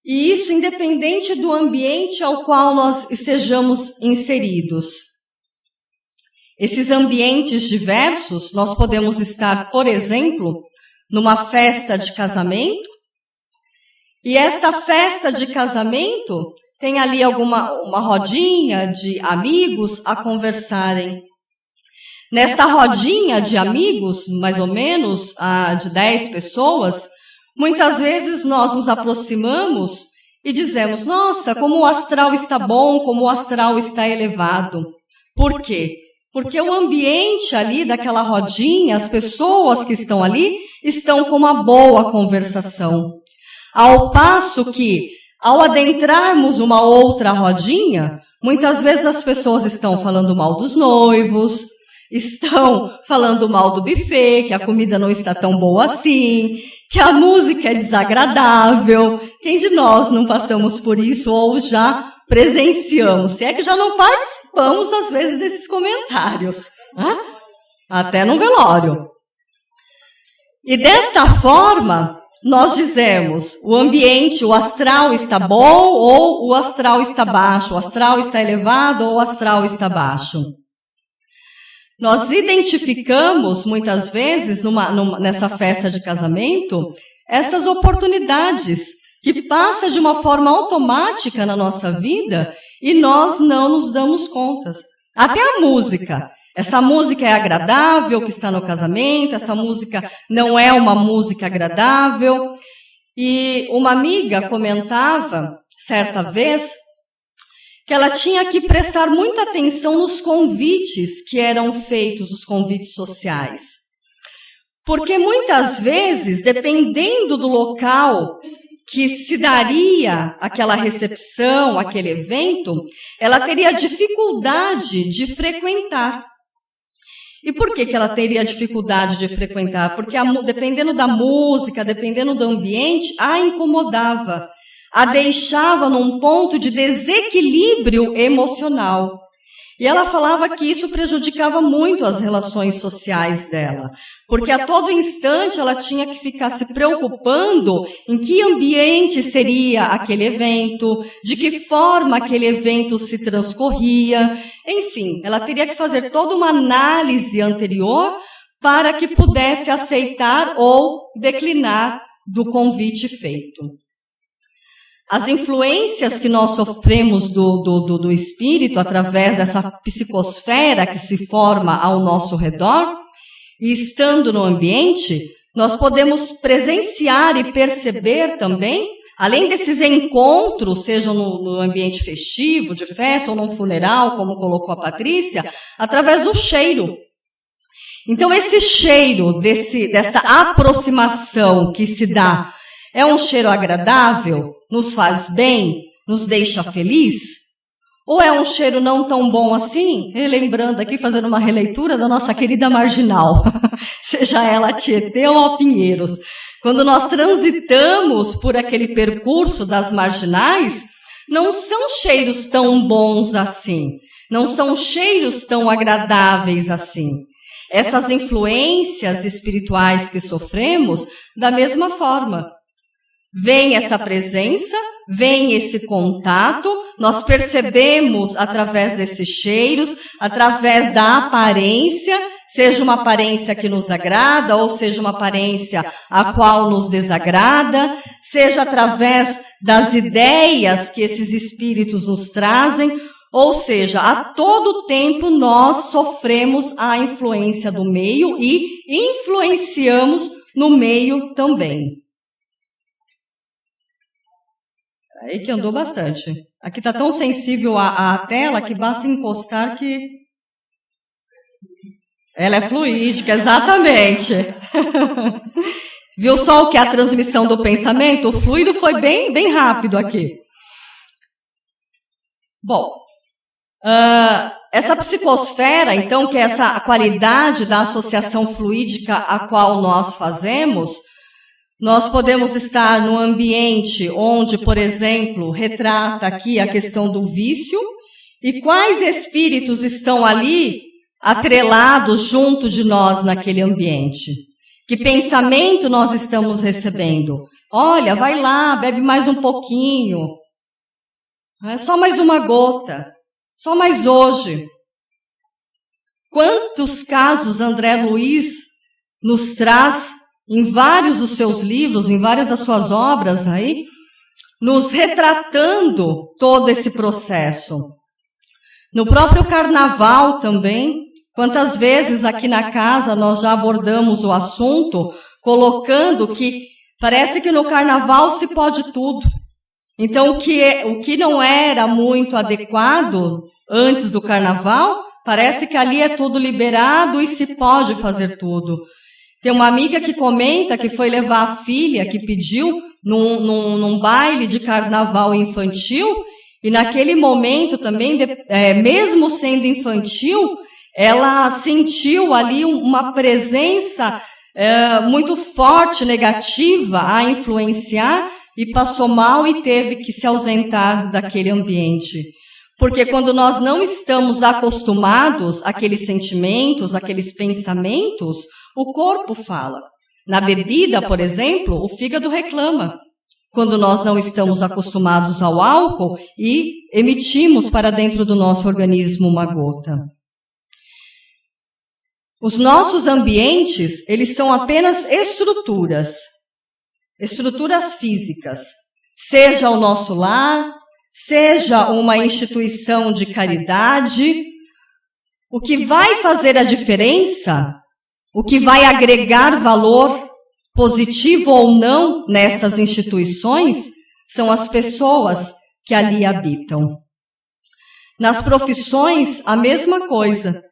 E isso independente do ambiente ao qual nós estejamos inseridos. Esses ambientes diversos, nós podemos estar, por exemplo, numa festa de casamento, e esta festa de casamento tem ali uma rodinha de amigos a conversarem. Nesta rodinha de amigos, mais ou menos de 10 pessoas, muitas vezes nós nos aproximamos e dizemos, nossa, como o astral está bom, como o astral está elevado. Por quê? Porque o ambiente ali daquela rodinha, as pessoas que estão ali, estão com uma boa conversação. Ao passo que, ao adentrarmos uma outra rodinha, muitas vezes as pessoas estão falando mal dos noivos, estão falando mal do buffet, que a comida não está tão boa assim, que a música é desagradável. Quem de nós não passamos por isso ou já presenciamos? Se é que já não participamos, às vezes, desses comentários, né? Até no velório. E desta forma, nós dizemos, o ambiente, o astral está bom ou o astral está baixo, o astral está elevado ou o astral está baixo. Nós identificamos, muitas vezes, nessa festa de casamento, essas oportunidades que passam de uma forma automática na nossa vida e nós não nos damos conta. Até a música. Essa música é agradável que está no casamento, essa música não é uma música agradável. E uma amiga comentava, certa vez, que ela tinha que prestar muita atenção nos convites que eram feitos, os convites sociais. Porque muitas vezes, dependendo do local que se daria aquela recepção, aquele evento, ela teria dificuldade de frequentar. E por que ela teria dificuldade de frequentar? Porque dependendo da música, dependendo do ambiente, a incomodava, a deixava num ponto de desequilíbrio emocional. E ela falava que isso prejudicava muito as relações sociais dela, porque a todo instante ela tinha que ficar se preocupando em que ambiente seria aquele evento, de que forma aquele evento se transcorria. Enfim, ela teria que fazer toda uma análise anterior para que pudesse aceitar ou declinar do convite feito. as influências que nós sofremos do espírito através dessa psicosfera que se forma ao nosso redor, e estando no ambiente, nós podemos presenciar e perceber também, além desses encontros, sejam no ambiente festivo, de festa, ou num funeral, como colocou a Patrícia, através do cheiro. Então, esse cheiro, dessa aproximação que se dá, é um cheiro agradável? Nos faz bem? Nos deixa feliz? Ou é um cheiro não tão bom assim? Relembrando aqui, fazendo uma releitura da nossa querida Marginal, seja ela Tietê ou Pinheiros. Quando nós transitamos por aquele percurso das marginais, não são cheiros tão bons assim, não são cheiros tão agradáveis assim. Essas influências espirituais que sofremos, da mesma forma. Vem essa presença, vem esse contato, nós percebemos através desses cheiros, através da aparência, seja uma aparência que nos agrada, ou seja uma aparência a qual nos desagrada, seja através das ideias que esses espíritos nos trazem, ou seja, a todo tempo nós sofremos a influência do meio e influenciamos no meio também. Aí que andou bastante. Aqui está tão sensível a tela que basta encostar que... Ela é fluídica, exatamente. Viu só o que é a transmissão do pensamento? O fluido foi bem rápido aqui. Bom, essa psicosfera, então, que é essa qualidade da associação fluídica a qual nós fazemos, nós podemos estar num ambiente onde, por exemplo, retrata aqui a questão do vício, e quais espíritos estão ali atrelados junto de nós naquele ambiente. Que pensamento nós estamos recebendo? Olha, vai lá, bebe mais um pouquinho. É só mais uma gota. Só mais hoje. Quantos casos André Luiz nos traz em vários dos seus livros, em várias das suas obras aí, nos retratando todo esse processo. No próprio carnaval também, quantas vezes aqui na casa nós já abordamos o assunto, colocando que parece que no carnaval se pode tudo. Então, o que não era muito adequado antes do carnaval, parece que ali é tudo liberado e se pode fazer tudo. Tem uma amiga que comenta que foi levar a filha, que pediu, num baile de carnaval infantil, e naquele momento também, mesmo sendo infantil, ela sentiu ali uma presença muito forte, negativa, a influenciar, e passou mal e teve que se ausentar daquele ambiente. Porque quando nós não estamos acostumados àqueles sentimentos, àqueles pensamentos, o corpo fala. Na bebida, por exemplo, o fígado reclama. Quando nós não estamos acostumados ao álcool e emitimos para dentro do nosso organismo uma gota. Os nossos ambientes, eles são apenas estruturas físicas. Seja o nosso lar, seja uma instituição de caridade. O que vai fazer a diferença, o que vai agregar valor positivo ou não nessas instituições, são as pessoas que ali habitam. Nas profissões, a mesma coisa.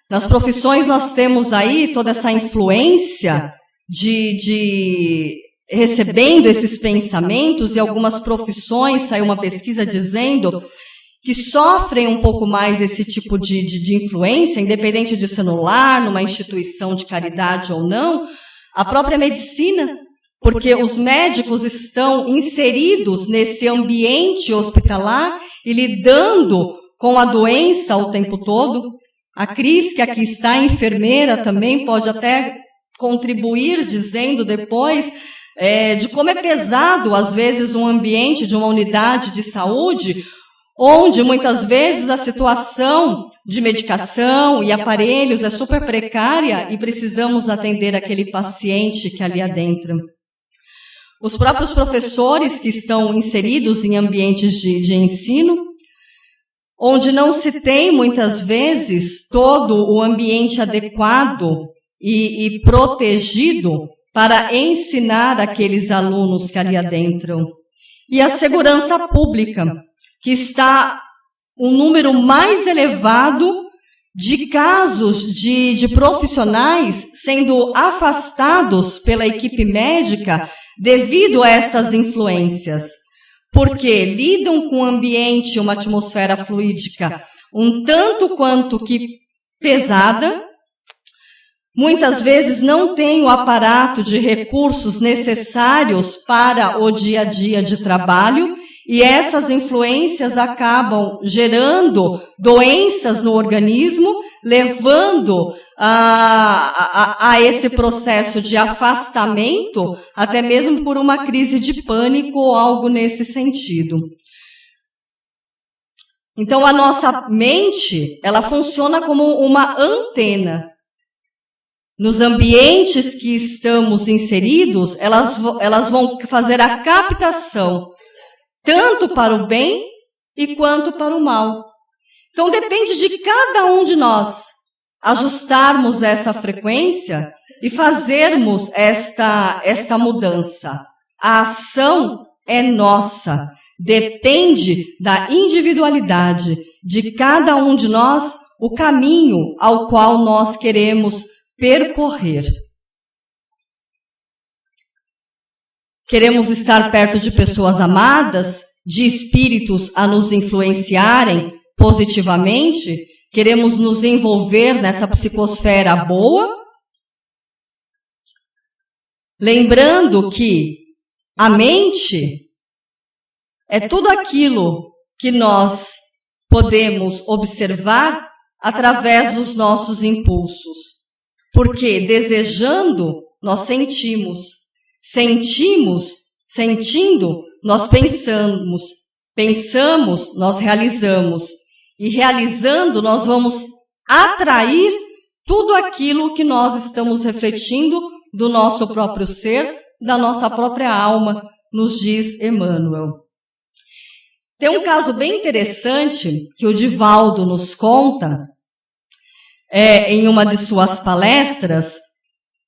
Nas profissões nós temos aí toda essa influência de recebendo esses pensamentos, e algumas profissões, saiu uma pesquisa dizendo que sofrem um pouco mais esse tipo de influência, independente de ser no lar, numa instituição de caridade ou não, a própria medicina, porque os médicos estão inseridos nesse ambiente hospitalar e lidando com a doença o tempo todo. A Cris, que aqui está, enfermeira, também pode até contribuir, dizendo depois de como é pesado, às vezes, um ambiente de uma unidade de saúde, onde muitas vezes a situação de medicação e aparelhos é super precária e precisamos atender aquele paciente que ali adentra. os próprios professores que estão inseridos em ambientes de ensino, onde não se tem, muitas vezes, todo o ambiente adequado e protegido para ensinar aqueles alunos que ali adentram. E a segurança pública, que está um número mais elevado de casos de profissionais sendo afastados pela equipe médica devido a essas influências, porque lidam com o ambiente, uma atmosfera fluídica um tanto quanto que pesada, muitas vezes não têm o aparato de recursos necessários para o dia a dia de trabalho, e essas influências acabam gerando doenças no organismo, levando a esse processo de afastamento, até mesmo por uma crise de pânico ou algo nesse sentido. Então, a nossa mente, ela funciona como uma antena. Nos ambientes que estamos inseridos, elas vão fazer a captação tanto para o bem e quanto para o mal. Então, depende de cada um de nós ajustarmos essa frequência e fazermos esta mudança. A ação é nossa, depende da individualidade de cada um de nós, o caminho ao qual nós queremos percorrer. Queremos estar perto de pessoas amadas, de espíritos a nos influenciarem positivamente? Queremos nos envolver nessa psicosfera boa? Lembrando que a mente é tudo aquilo que nós podemos observar através dos nossos impulsos. Porque desejando, nós sentimos. Sentindo, nós pensamos. Pensamos, nós realizamos. E realizando, nós vamos atrair tudo aquilo que nós estamos refletindo do nosso próprio ser, da nossa própria alma, nos diz Emmanuel. Tem um caso bem interessante que o Divaldo nos conta, em uma de suas palestras,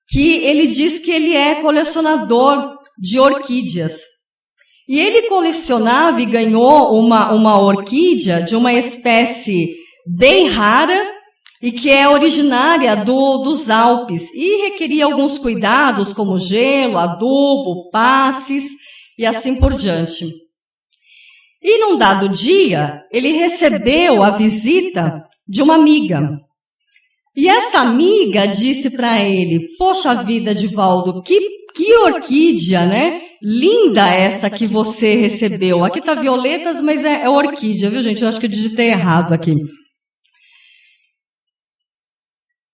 que ele diz que ele é colecionador de orquídeas. E ele colecionava e ganhou uma orquídea de uma espécie bem rara e que é originária dos Alpes e requeria alguns cuidados como gelo, adubo, passes e assim por diante. E num dado dia, ele recebeu a visita de uma amiga. E essa amiga disse para ele: poxa vida, Divaldo, que orquídea, né? Linda essa que você recebeu. Aqui tá violetas, mas é orquídea, viu, gente? Eu acho que eu digitei errado aqui.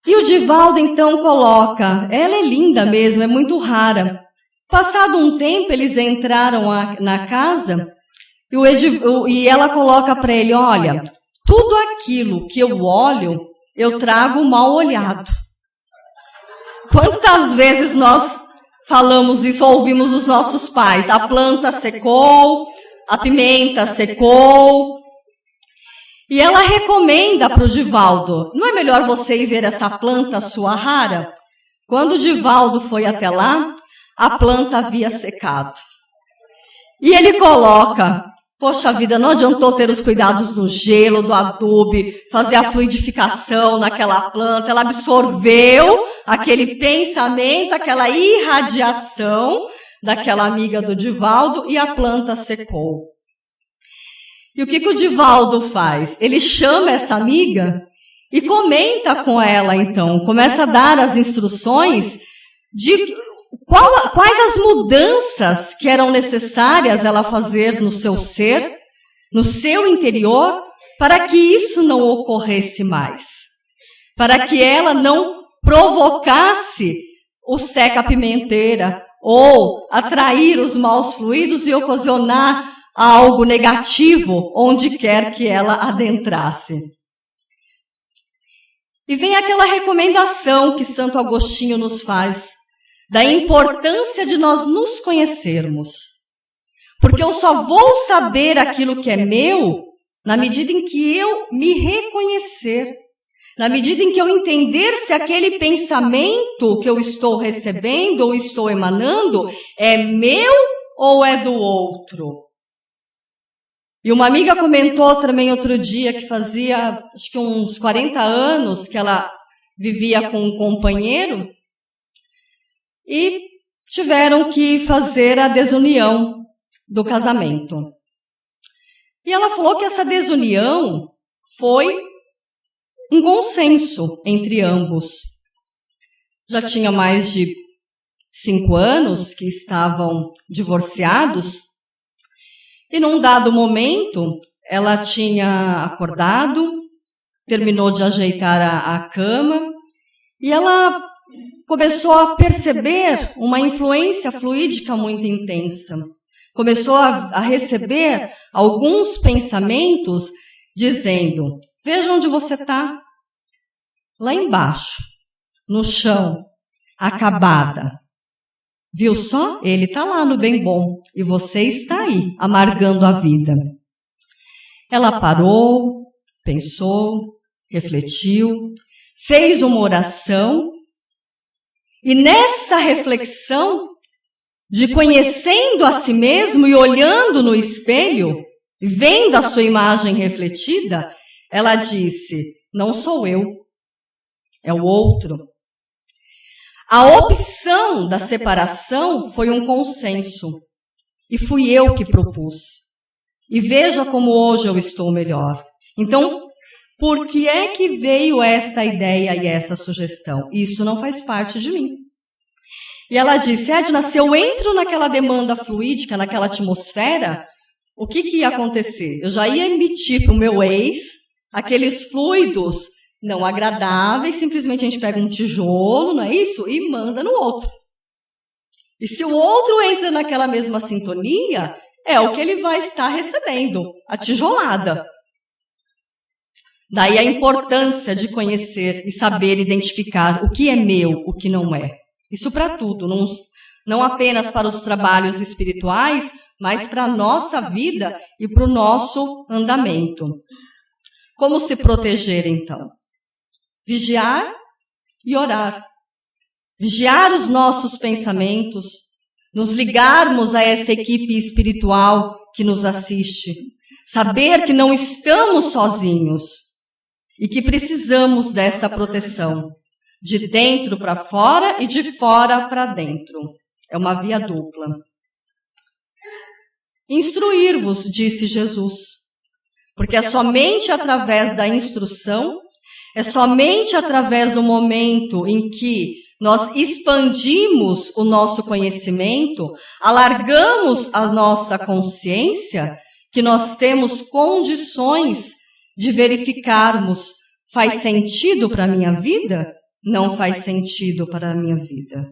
E o Divaldo, então, coloca: ela é linda mesmo, é muito rara. Passado um tempo, eles entraram na casa e ela coloca para ele: olha, tudo aquilo que eu olho, eu trago mal olhado. Quantas vezes nós falamos isso, ou ouvimos os nossos pais? A planta secou, a pimenta secou. E ela recomenda para o Divaldo: não é melhor você ir ver essa planta sua rara? Quando o Divaldo foi até lá, a planta havia secado. E ele coloca: poxa vida, não adiantou ter os cuidados do gelo, do adubo, fazer a fluidificação naquela planta. Ela absorveu aquele pensamento, aquela irradiação daquela amiga do Divaldo e a planta secou. E o que o Divaldo faz? Ele chama essa amiga e comenta com ela, então. Começa a dar as instruções de quais as mudanças que eram necessárias ela fazer no seu ser, no seu interior, para que isso não ocorresse mais. Para que ela não provocasse o seca-pimenteira ou atrair os maus fluidos e ocasionar algo negativo onde quer que ela adentrasse. E vem aquela recomendação que Santo Agostinho nos faz. da importância de nós nos conhecermos. Porque eu só vou saber aquilo que é meu na medida em que eu me reconhecer. Na medida em que eu entender se aquele pensamento que eu estou recebendo ou estou emanando é meu ou é do outro. E uma amiga comentou também outro dia que fazia, acho que uns 40 anos que ela vivia com um companheiro e tiveram que fazer a desunião do casamento. E ela falou que essa desunião foi um consenso entre ambos. Já tinha mais de 5 anos que estavam divorciados e num dado momento ela tinha acordado, terminou de ajeitar a cama e ela começou a perceber uma influência fluídica muito intensa. Começou a receber alguns pensamentos dizendo: veja onde você está, lá embaixo, no chão, acabada. Viu só? Ele está lá no bem bom e você está aí, amargando a vida. Ela parou, pensou, refletiu, fez uma oração e nessa reflexão, de conhecendo a si mesmo e olhando no espelho, vendo a sua imagem refletida, ela disse: não sou eu, é o outro. A opção da separação foi um consenso e fui eu que propus. E veja como hoje eu estou melhor. Então, por que é que veio esta ideia e essa sugestão? Isso não faz parte de mim. E ela disse: Edna, se eu entro naquela demanda fluídica, naquela atmosfera, o que ia acontecer? Eu já ia emitir para o meu ex aqueles fluidos não agradáveis, simplesmente a gente pega um tijolo, não é isso? E manda no outro. E se o outro entra naquela mesma sintonia, é o que ele vai estar recebendo, a tijolada. Daí a importância de conhecer e saber identificar o que é meu, o que não é. Isso para tudo, não apenas para os trabalhos espirituais, mas para a nossa vida e para o nosso andamento. Como se proteger, então? Vigiar e orar. Vigiar os nossos pensamentos, nos ligarmos a essa equipe espiritual que nos assiste. Saber que não estamos sozinhos e que precisamos dessa proteção. De dentro para fora e de fora para dentro. É uma via dupla. Instruir-vos, disse Jesus, porque é somente através da instrução, é somente através do momento em que nós expandimos o nosso conhecimento, alargamos a nossa consciência, que nós temos condições de verificarmos: faz sentido para a minha vida? Não faz sentido para a minha vida.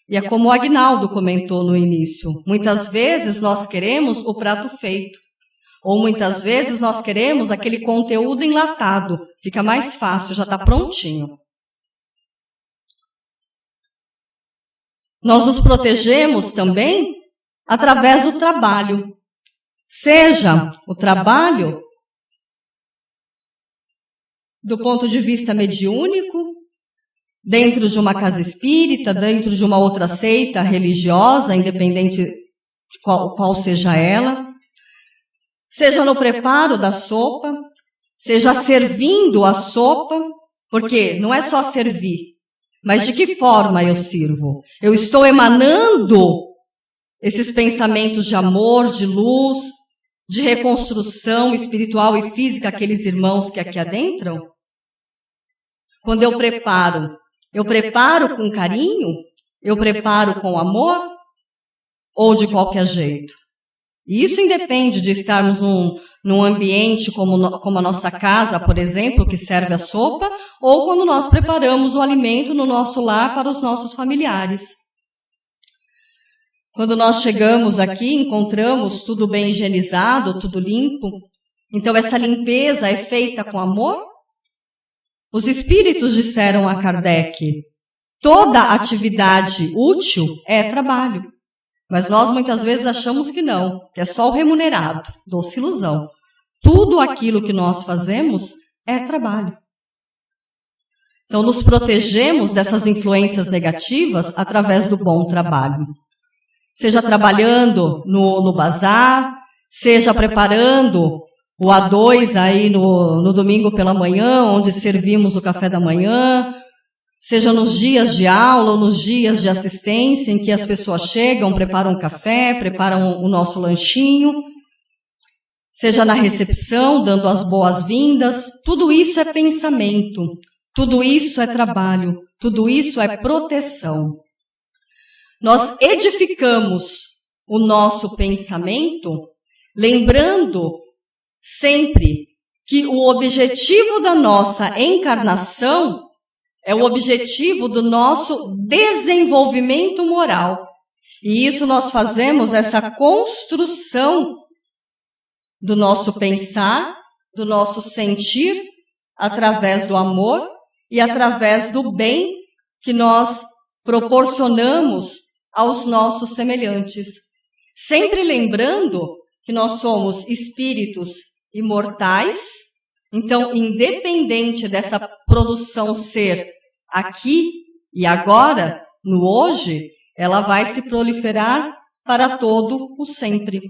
E é como o Agnaldo comentou no início, muitas vezes nós queremos o prato feito, ou muitas vezes nós queremos aquele conteúdo enlatado, fica mais fácil, já está prontinho. Nós nos protegemos também através do trabalho, seja o trabalho do ponto de vista mediúnico, dentro de uma casa espírita, dentro de uma outra seita religiosa, independente de qual seja ela, seja no preparo da sopa, seja servindo a sopa, porque não é só servir, mas de que forma eu sirvo? Eu estou emanando esses pensamentos de amor, de luz, de reconstrução espiritual e física àqueles irmãos que aqui adentram? Quando eu preparo com carinho? Eu preparo com amor? Ou de qualquer jeito? E isso independe de estarmos num ambiente como a nossa casa, por exemplo, que serve a sopa, ou quando nós preparamos o alimento no nosso lar para os nossos familiares. Quando nós chegamos aqui, encontramos tudo bem higienizado, tudo limpo. Então essa limpeza é feita com amor? Os espíritos disseram a Kardec: toda atividade útil é trabalho. Mas nós muitas vezes achamos que não, que é só o remunerado, doce ilusão. Tudo aquilo que nós fazemos é trabalho. Então, nos protegemos dessas influências negativas através do bom trabalho. Seja trabalhando no bazar, seja preparando o A2 aí no domingo pela manhã, onde servimos o café da manhã, seja nos dias de aula ou nos dias de assistência, em que as pessoas chegam, preparam um café, preparam o nosso lanchinho, seja na recepção, dando as boas-vindas, tudo isso é pensamento, tudo isso é trabalho, tudo isso é proteção. Nós edificamos o nosso pensamento, lembrando sempre que o objetivo da nossa encarnação é o objetivo do nosso desenvolvimento moral. E isso nós fazemos, essa construção do nosso pensar, do nosso sentir, através do amor e através do bem que nós proporcionamos aos nossos semelhantes. Sempre lembrando que nós somos espíritos imortais. Então, independente dessa produção ser aqui e agora, no hoje, ela vai se proliferar para todo o sempre.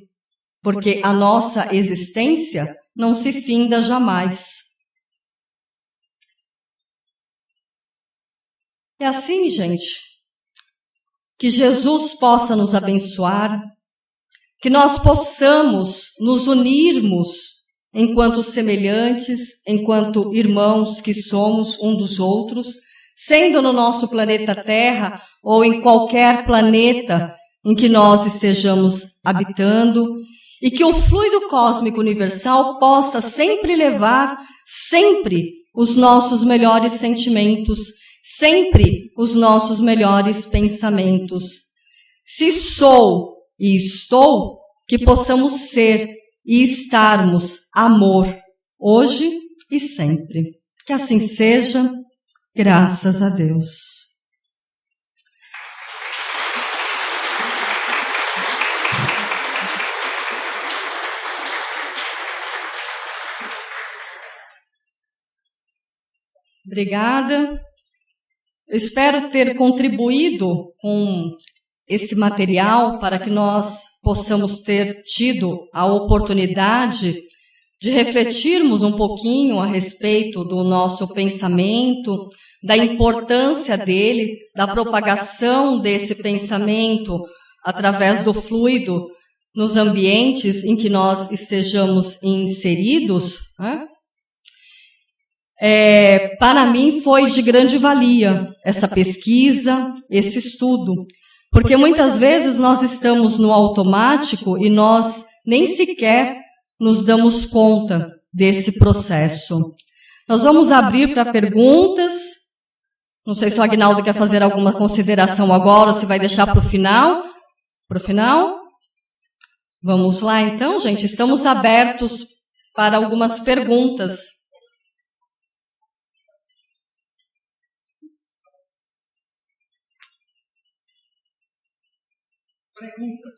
Porque a nossa existência não se finda jamais. É assim, gente, que Jesus possa nos abençoar, que nós possamos nos unirmos enquanto semelhantes, enquanto irmãos que somos um dos outros, sendo no nosso planeta Terra ou em qualquer planeta em que nós estejamos habitando, e que o fluido cósmico universal possa sempre levar os nossos melhores sentimentos, sempre os nossos melhores pensamentos. Se sou e estou, que possamos ser e estarmos amor, hoje e sempre. Que assim seja, graças a Deus. Obrigada. Eu espero ter contribuído com esse material para que nós possamos ter tido a oportunidade de refletirmos um pouquinho a respeito do nosso pensamento, da importância dele, da propagação desse pensamento através do fluido nos ambientes em que nós estejamos inseridos, né? Para mim foi de grande valia essa pesquisa, esse estudo, porque muitas vezes nós estamos no automático e nós nem sequer nos damos conta desse processo. Nós vamos abrir para perguntas. Não sei se o Agnaldo quer fazer alguma consideração agora, ou se vai deixar para o final. Para o final? Vamos lá então, gente. Estamos abertos para algumas perguntas. Perguntas.